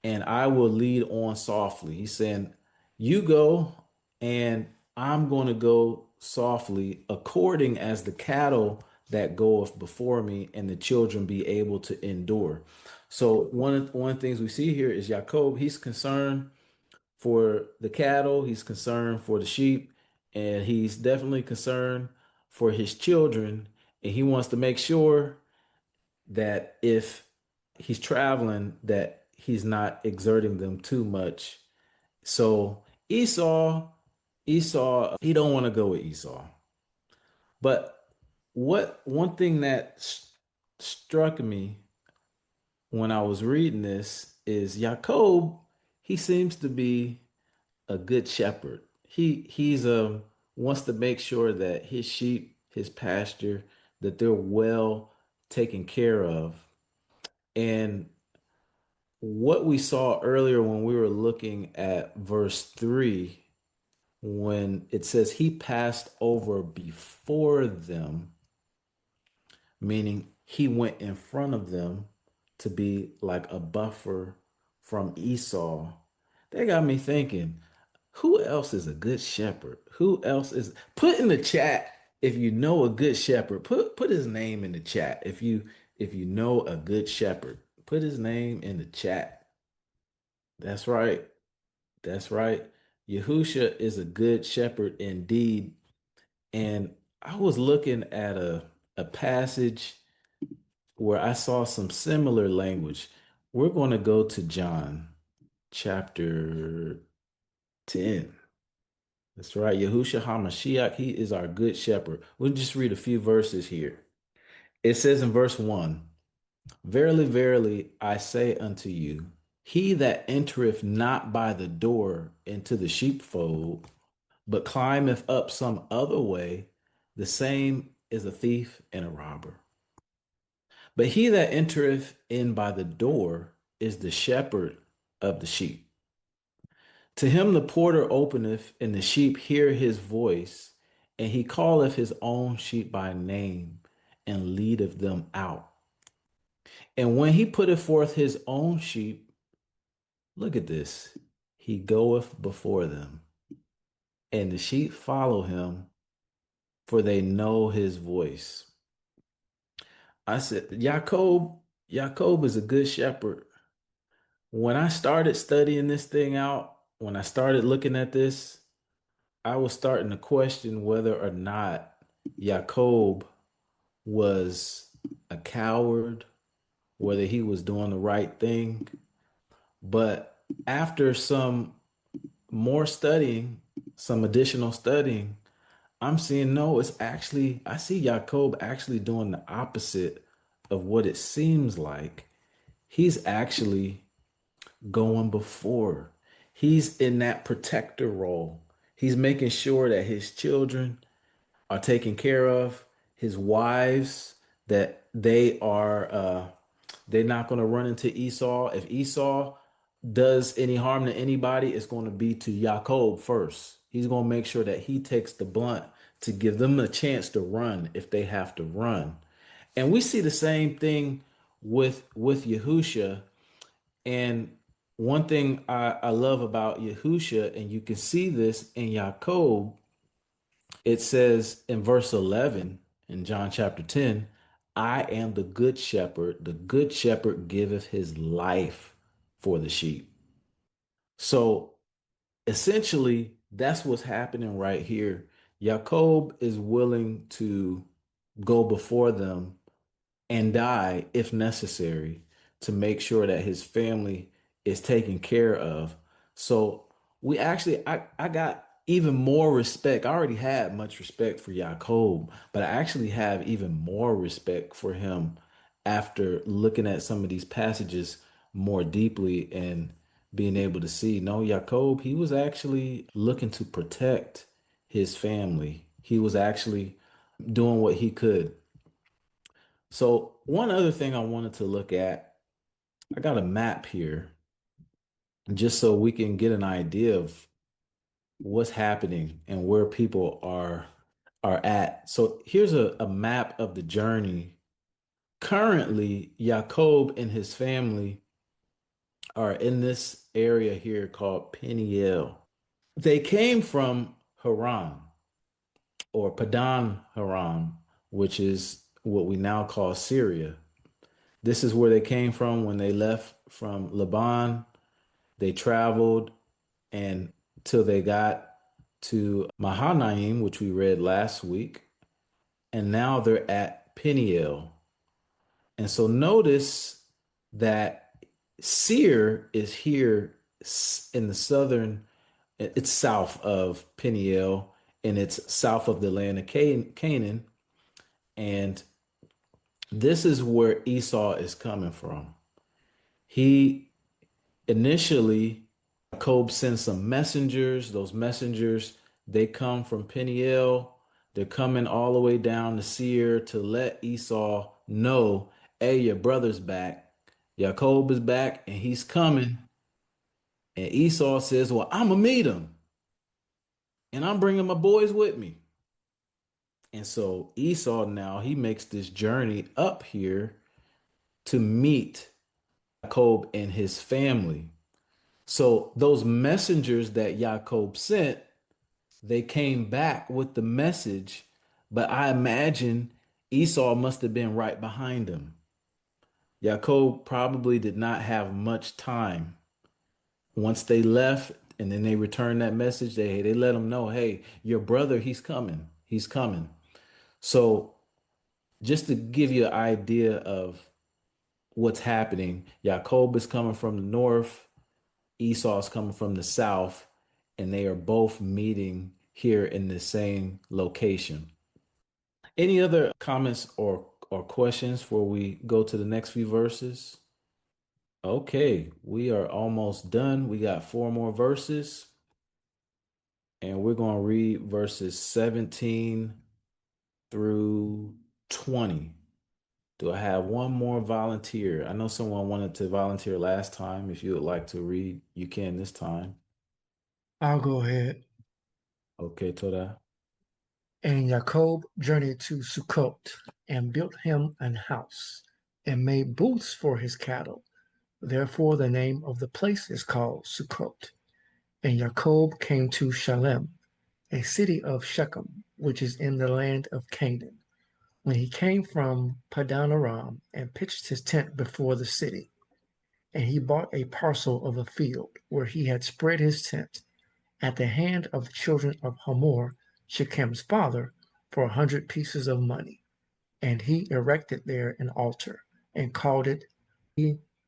[SPEAKER 2] and I will lead on softly. He's saying, you go, and I'm going to go softly, according as the cattle that goeth before me, and the children be able to endure. So one of the things we see here is Jacob, he's concerned for the cattle, he's concerned for the sheep, and he's definitely concerned for his children. And he wants to make sure that if he's traveling, that he's not exerting them too much. So Esau, he don't want to go with Esau. But one thing that struck me when I was reading this is Jacob, he seems to be a good shepherd. He's wants to make sure that his sheep, his pasture, that they're well taken care of. And what we saw earlier when we were looking at verse 3, when it says he passed over before them, meaning he went in front of them to be like a buffer from Esau. That got me thinking, who else is a good shepherd? Who else is, put in the chat if you know a good shepherd. Put his name in the chat. If you know a good shepherd, put his name in the chat. That's right. That's right. Yahusha is a good shepherd indeed. And I was looking at a passage where I saw some similar language. We're going to go to John chapter 10. That's right. Yahushua HaMashiach, he is our good shepherd. We'll just read a few verses here. It says in verse 1, Verily, verily, I say unto you, he that entereth not by the door into the sheepfold, but climbeth up some other way, the same is a thief and a robber. But he that entereth in by the door is the shepherd of the sheep. To him the porter openeth, and the sheep hear his voice, and he calleth his own sheep by name, and leadeth them out. And when he putteth forth his own sheep, look at this, he goeth before them, and the sheep follow him, for they know his voice. I said, Jacob is a good shepherd. When I started studying this thing out, when I started looking at this, I was starting to question whether or not Jacob was a coward, whether he was doing the right thing. But after some more studying, some additional studying, I'm seeing no, I see Jacob actually doing the opposite of what it seems like. He's actually going before. He's in that protector role. He's making sure that his children are taken care of, his wives, that they're not going to run into Esau. If Esau does any harm to anybody, it's going to be to Jacob first. He's going to make sure that he takes the blunt to give them a chance to run if they have to run. And we see the same thing with Yahusha. And one thing I love about Yahusha, and you can see this in Jacob, it says in verse 11 in John chapter 10, I am the good shepherd. The good shepherd giveth his life for the sheep. So essentially, that's what's happening right here. Jacob is willing to go before them and die if necessary to make sure that his family is taken care of. So I got even more respect. I already had much respect for Jacob, but I actually have even more respect for him after looking at some of these passages more deeply and being able to see, no, Jacob, he was actually looking to protect his family. He was actually doing what he could. So one other thing I wanted to look at, I got a map here just so we can get an idea of what's happening and where people are at. So here's a map of the journey. Currently, Jacob and his family are in this area here called Peniel. They came from Haran or Padan Haran, which is what we now call Syria. This is where they came from when they left from Laban. They traveled and till they got to Mahanaim, which we read last week. And now they're at Peniel. And so notice that Seir is here in the southern, it's south of Peniel, and it's south of the land of Canaan. And this is where Esau is coming from. He initially, Jacob sends some messengers. Those messengers, they come from Peniel. They're coming all the way down to Seir to let Esau know, hey, your brother's back. Jacob is back and he's coming. And Esau says, well, I'm going to meet him. And I'm bringing my boys with me. And so Esau now, he makes this journey up here to meet Jacob and his family. So those messengers that Jacob sent, they came back with the message, but I imagine Esau must have been right behind him. Jacob probably did not have much time. Once they left and then they returned that message, they let him know, hey, your brother, he's coming. He's coming. So just to give you an idea of what's happening, Jacob is coming from the north, Esau is coming from the south, and they are both meeting here in the same location. Any other comments or questions before we go to the next few verses? Okay, we are almost done. We got 4 more verses, and we're going to read verses 17 through 20. Do I have one more volunteer? I know someone wanted to volunteer last time. If you would like to read, you can this time.
[SPEAKER 8] I'll go ahead.
[SPEAKER 2] Okay, Toda.
[SPEAKER 8] And Jacob journeyed to Succoth and built him an house and made booths for his cattle. Therefore, the name of the place is called Succoth. And Jacob came to Shechem, a city of Shechem, which is in the land of Canaan, when he came from Padan Aram and pitched his tent before the city. And he bought a parcel of a field where he had spread his tent at the hand of the children of Hamor, Shechem's father, for 100 pieces of money. And he erected there an altar and called it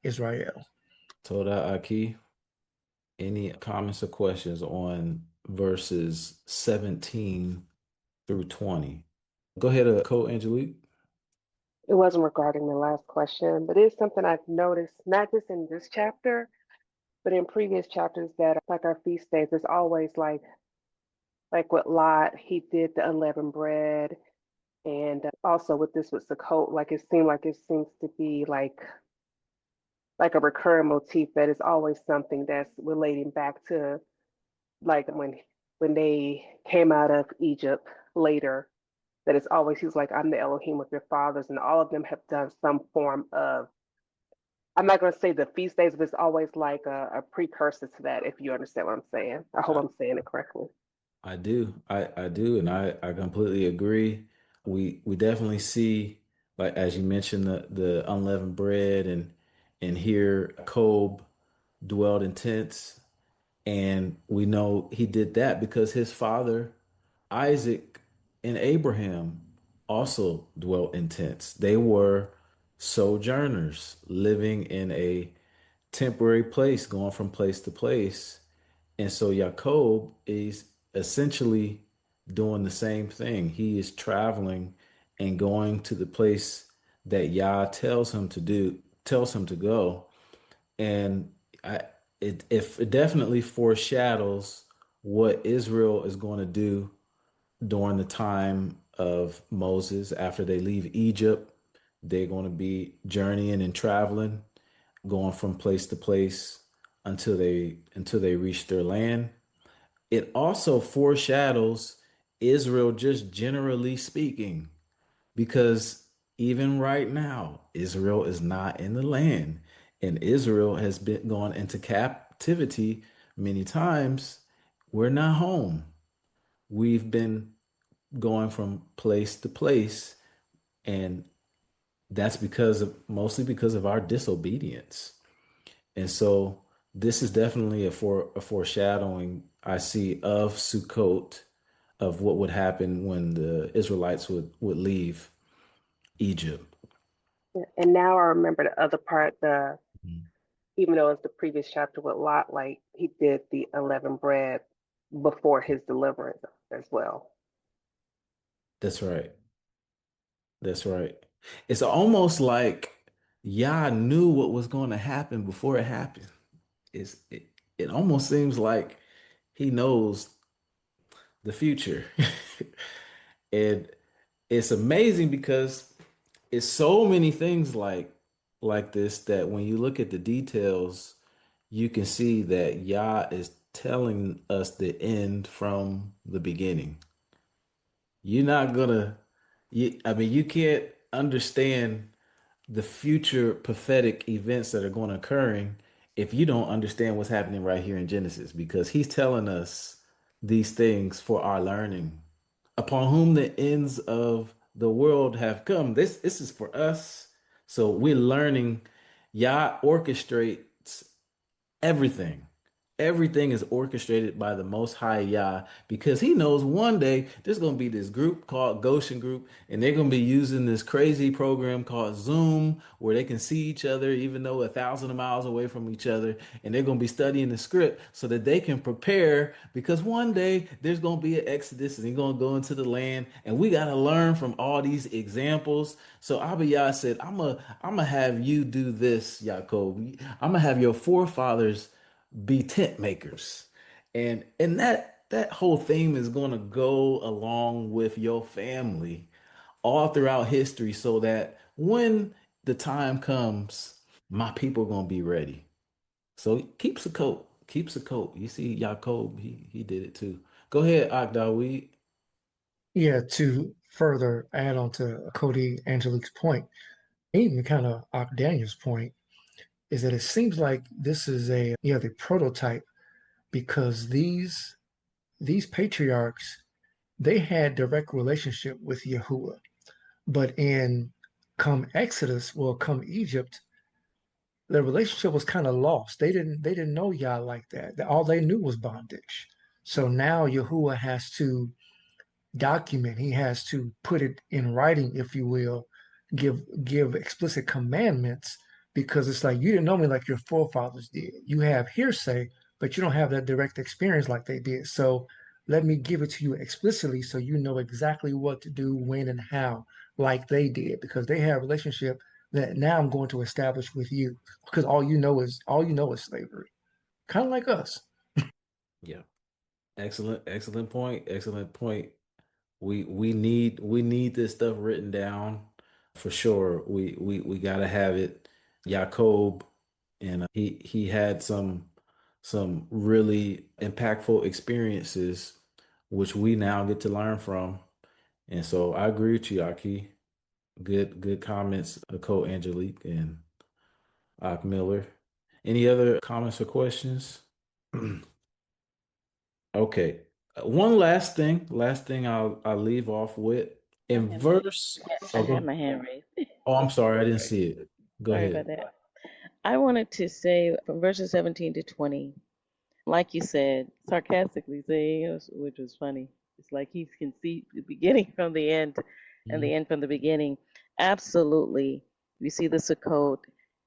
[SPEAKER 8] Israel.
[SPEAKER 2] Toda Aki. Any comments or questions on verses 17 through 20? Go ahead, Co Angelique.
[SPEAKER 9] It wasn't regarding the last question, but it's something I've noticed, not just in this chapter, but in previous chapters that like our feast days, it's always like with Lot, he did the unleavened bread. And also with this with Sukkot, like it seems to be like a recurring motif that is always something that's relating back to like when they came out of Egypt later, that it's always he's like, I'm the Elohim of your fathers, and all of them have done some form of, I'm not going to say the feast days, but it's always like a precursor to that, if you understand what I'm saying. I hope I'm saying it correctly.
[SPEAKER 2] I do. I do, and I completely agree. We definitely see, like as you mentioned, the unleavened bread, and here Job dwelled in tents, and we know he did that because his father Isaac and Abraham also dwelt in tents. They were sojourners living in a temporary place, going from place to place. And so Jacob is essentially doing the same thing. He is traveling and going to the place that Yah tells him to do, tells him to go. And it definitely foreshadows what Israel is going to do during the time of Moses after they leave Egypt. They're going to be journeying and traveling, going from place to place until they reach their land. It also foreshadows Israel just generally speaking, because even right now, Israel is not in the land, and Israel has been gone into captivity many times. We're not home. We've been going from place to place, and that's mostly because of our disobedience. And so this is definitely a foreshadowing I see of Sukkot, of what would happen when the Israelites would leave Egypt.
[SPEAKER 9] And now I remember the other part,
[SPEAKER 2] Mhm.
[SPEAKER 9] even though it's the previous chapter with Lot, like he did the unleavened bread before his deliverance as well.
[SPEAKER 2] That's right. That's right. It's almost like Yah knew what was going to happen before it happened. It almost seems like he knows the future. And it's amazing because it's so many things like this that when you look at the details, you can see that Yah is telling us the end from the beginning. You're not gonna, I mean, you can't understand the future prophetic events that are going to occurring if you don't understand what's happening right here in Genesis, because he's telling us these things for our learning. Upon whom the ends of the world have come. This is for us. So we're learning. Yah orchestrates everything. Everything is orchestrated by the Most High Yah because he knows one day there's going to be this group called Goshen Group, and they're going to be using this crazy program called Zoom where they can see each other even though 1,000 miles away from each other, and they're going to be studying the script so that they can prepare because one day there's going to be an exodus and they're going to go into the land, and we got to learn from all these examples. So Abba Yah said, I'm gonna have you do this, Yaakov. I'm gonna have your forefathers be tent makers, and that whole theme is going to go along with your family all throughout history so that when the time comes my people are going to be ready. So keeps a coat. You see Jacob, he did it too. Go ahead, Akdawi.
[SPEAKER 8] Yeah, to further add on to Cody Angelique's point, even kind of Daniel's point, is that it seems like this is the prototype because these patriarchs they had direct relationship with Yahuwah, but in come Exodus, well, come Egypt, the relationship was kind of lost. They didn't know Yah like that. All they knew was bondage. So now Yahuwah has to document. He has to put it in writing, if you will, give explicit commandments because it's like you didn't know me like your forefathers did. You have hearsay, but you don't have that direct experience like they did. So let me give it to you explicitly so you know exactly what to do, when, and how, like they did, because they have a relationship that now I'm going to establish with you because all you know is slavery, kind of like us.
[SPEAKER 2] Yeah, excellent point, excellent point. We need this stuff written down for sure. We gotta have it. Jacob, and he had some really impactful experiences, which we now get to learn from. And so I agree with you, Aki. Good comments, Cole Angelique and Ak Miller. Any other comments or questions? Okay. One last thing I'll leave off with
[SPEAKER 5] I
[SPEAKER 2] in
[SPEAKER 5] had my
[SPEAKER 2] verse.
[SPEAKER 5] I
[SPEAKER 2] Oh,
[SPEAKER 5] had
[SPEAKER 2] go.
[SPEAKER 5] my hand raised.
[SPEAKER 2] Oh, I'm sorry, I didn't
[SPEAKER 5] Sorry.
[SPEAKER 2] see it. Go
[SPEAKER 5] Sorry about
[SPEAKER 2] ahead.
[SPEAKER 5] that. I wanted to say from verses 17 to 20, like you said, sarcastically saying, which was funny. It's like he can see the beginning from the end and the
[SPEAKER 2] Mhm.
[SPEAKER 5] end from the beginning. Absolutely. You see the Succoth.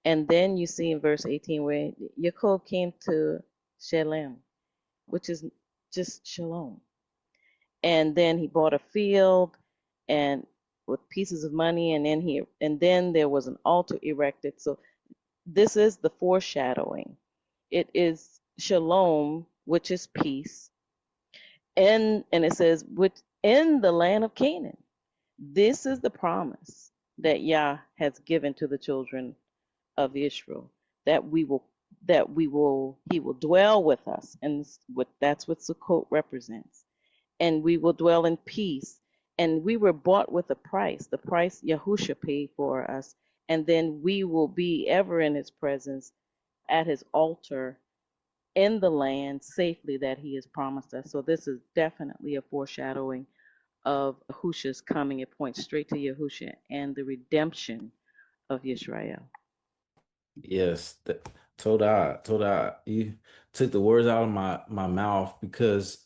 [SPEAKER 5] And then you see in verse 18 where Yaakov came to Shalem, which is just shalom. And then he bought a field and with pieces of money, and then there was an altar erected. So this is the foreshadowing. It is shalom, which is peace, and it says which in the land of Canaan. This is the promise that Yah has given to the children of Israel, that he will dwell with us, and that's what Sukkot represents, and we will dwell in peace. And we were bought with a price, the price Yahusha paid for us, and then we will be ever in his presence at his altar in the land safely that he has promised us. So this is definitely a foreshadowing of Yahusha's coming. It points straight to Yahusha and the redemption of Israel.
[SPEAKER 2] Yes, Toda, you took the words out of my mouth because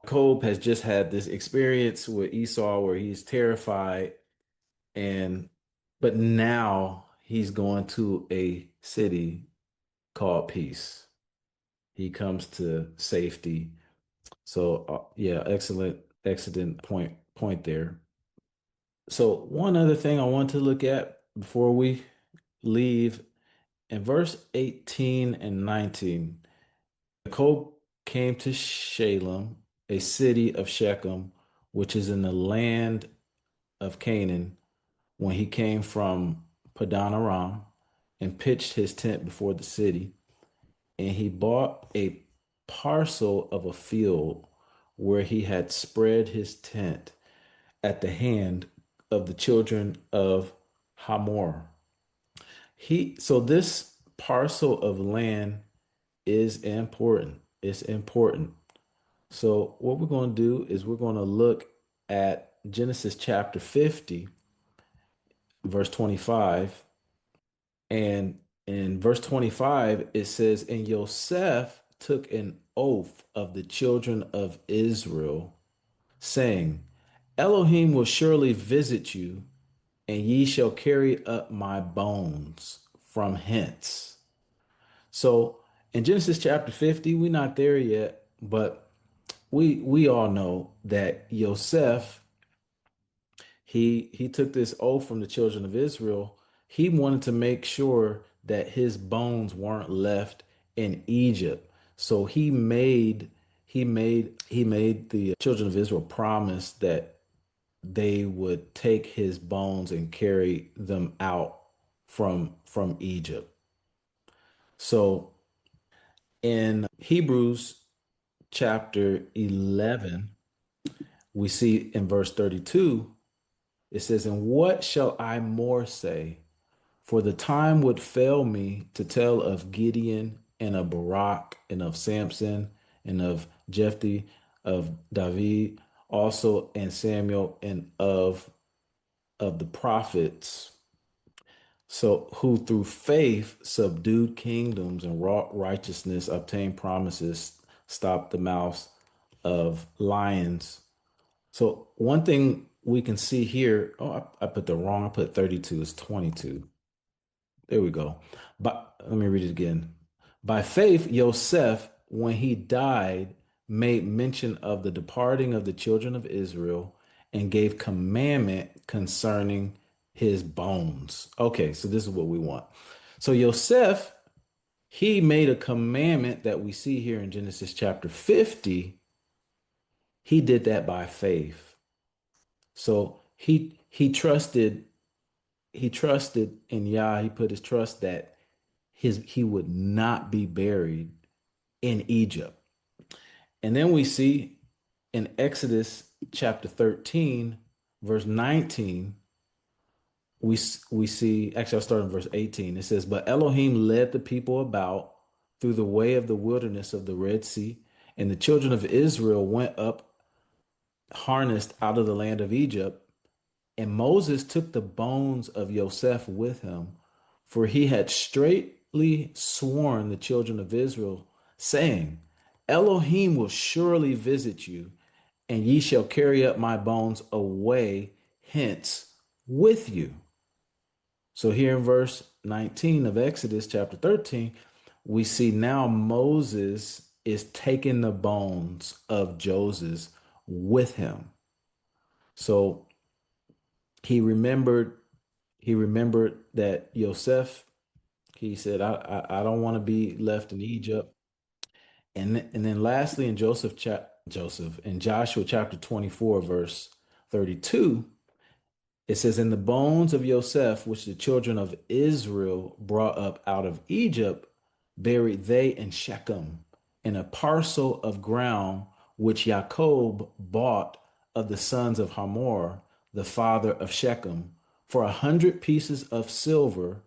[SPEAKER 2] Job has just had this experience with Esau where he's terrified, and but now he's going to a city called peace. He comes to safety. So yeah, excellent point there. So one other thing I want to look at before we leave in verse 18 and 19, Jacob came to Shalem, a city of Shechem, which is in the land of Canaan, when he came from Padan Aram and pitched his tent before the city. And he bought a parcel of a field where he had spread his tent at the hand of the children of Hamor. So this parcel of land is important. It's important. So what we're going to do is we're going to look at Genesis chapter 50, verse 25. And in verse 25, it says, And Yosef took an oath of the children of Israel, saying, Elohim will surely visit you, and ye shall carry up my bones from hence. So in Genesis chapter 50, we're not there yet, but we all know that Yosef, he took this oath from the children of Israel. He wanted to make sure that his bones weren't left in Egypt. So he made the children of Israel promise that they would take his bones and carry them out from Egypt. So in Hebrews chapter 11, we see in verse 32, it says, And what shall I more say? For the time would fail me to tell of Gideon and of Barak and of Samson and of Jephthah, of David also, and Samuel, and of the prophets, so who through faith subdued kingdoms and wrought righteousness, obtained promises, stopped the mouths of lions. So one thing we can see here, I put the wrong, I put 32, it's 22. There we go. But let me read it again. By faith, Yosef, when he died, made mention of the departing of the children of Israel and gave commandment concerning his bones. Okay, so this is what we want. So Yosef, he made a commandment that we see here in Genesis chapter 50. He did that by faith. So he trusted in Yah. He put his trust that he would not be buried in Egypt. And then we see in Exodus chapter 13, verse 19, we see, actually I'll start in verse 18. It says, But Elohim led the people about through the way of the wilderness of the Red Sea, and the children of Israel went up harnessed out of the land of Egypt. And Moses took the bones of Yosef with him, for he had straitly sworn the children of Israel, saying, Elohim will surely visit you, and ye shall carry up my bones away hence with you. So here in verse 19 of Exodus chapter 13, we see now Moses is taking the bones of Joseph with him. So he remembered that Yosef, he said, I don't want to be left in Egypt. And then lastly in in Joshua chapter 24, verse 32, it says, In the bones of Yosef, which the children of Israel brought up out of Egypt, buried they in Shechem, in a parcel of ground which Jacob bought of the sons of Hamor, the father of Shechem, for 100 pieces of silver,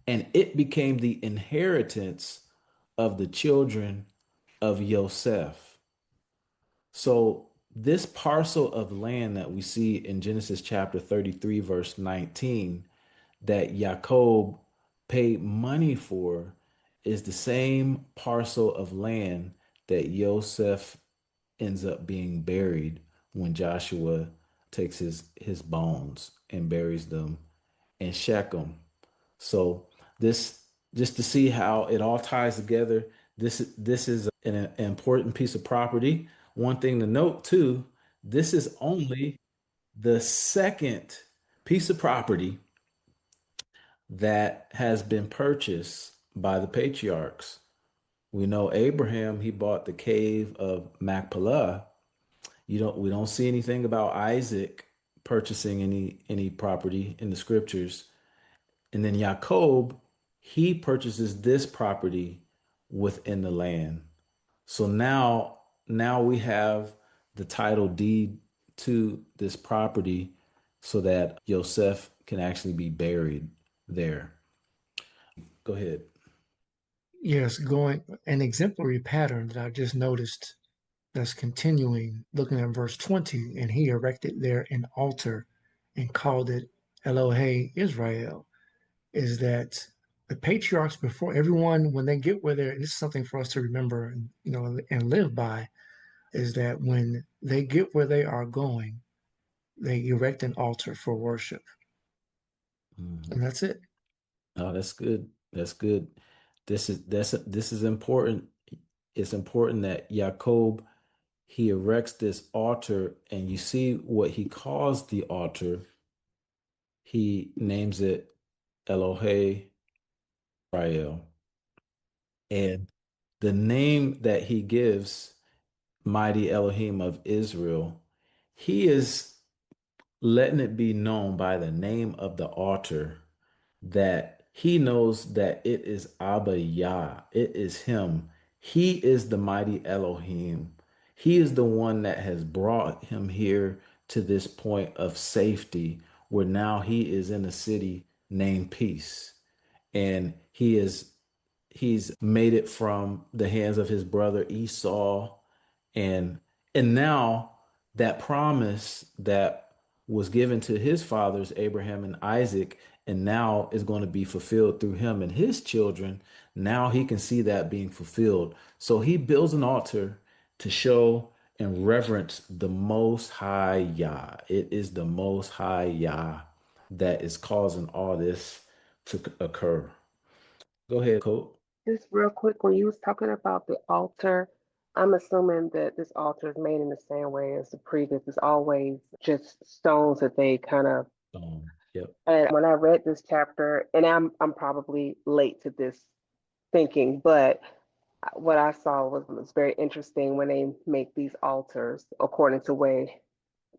[SPEAKER 2] and it became the inheritance of the children of Yosef. So this parcel of land that we see in Genesis chapter 33, verse 19, that Jacob paid money for, is the same parcel of land that Yosef ends up being buried when Joshua takes his bones and buries them in Shechem. So this, just to see how it all ties together, this is an important piece of property. One thing to note too, this is only the second piece of property that has been purchased by the patriarchs. We know Abraham, he bought the cave of Machpelah. We don't see anything about Isaac purchasing any property in the scriptures. And then Jacob, he purchases this property within the land. So now we have the title deed to this property so that Yosef can actually be buried there. Go ahead.
[SPEAKER 8] Yes, going an exemplary pattern that I just noticed that's continuing, looking at verse 20, and he erected there an altar and called it Elohe Israel, is that the patriarchs before everyone, when they get where they're, this is something for us to remember and, and live by, is that when they get where they are going, they erect an altar for worship. And that's it.
[SPEAKER 2] Oh, that's good. That's good. This is important. It's important that Jacob, he erects this altar, and you see what he calls the altar. He names it Elohe Israel. And the name that he gives, Mighty Elohim of Israel, he is letting it be known by the name of the altar that he knows that it is Abba Yah. It is him. He is the mighty Elohim. He is the one that has brought him here to this point of safety where now he is in a city named Peace. And he's made it from the hands of his brother Esau, and now that promise that was given to his fathers Abraham and Isaac, and now is going to be fulfilled through him and his children. Now he can see that being fulfilled, so he builds an altar to show and reverence the Most High Yah. It is the Most High Yah that is causing all this to occur. Go ahead, Colt.
[SPEAKER 9] Just real quick, when you was talking about the altar, I'm assuming that this altar is made in the same way as the previous. It's always just stones that they kind of.
[SPEAKER 2] Yep.
[SPEAKER 9] And when I read this chapter, and I'm probably late to this thinking, but what I saw was very interesting when they make these altars according to way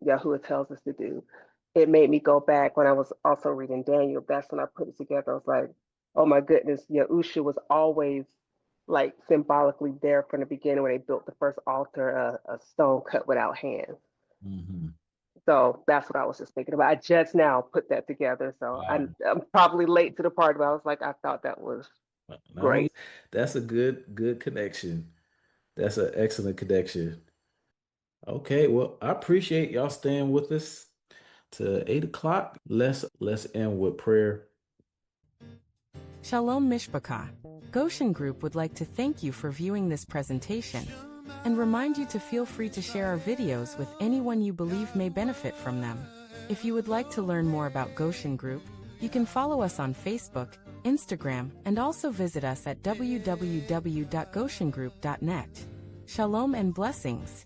[SPEAKER 9] Yahuwah tells us to do. It made me go back when I was also reading Daniel. That's when I put it together. I was like, oh my goodness, Yahusha was always like symbolically there from the beginning when they built the first altar, a stone cut without hands.
[SPEAKER 2] Mm-hmm.
[SPEAKER 9] So that's what I was just thinking about. I just now put that together. So
[SPEAKER 2] Wow.
[SPEAKER 9] I'm probably late to the part, but I was like, I thought that was great.
[SPEAKER 2] That's a good connection. That's an excellent connection. Okay, well, I appreciate y'all staying with us to 8 o'clock. Let's end with prayer.
[SPEAKER 10] Shalom Mishpachah. Goshen Group would like to thank you for viewing this presentation and remind you to feel free to share our videos with anyone you believe may benefit from them. If you would like to learn more about Goshen Group, you can follow us on Facebook, Instagram, and also visit us at www.goshengroup.net. Shalom and blessings.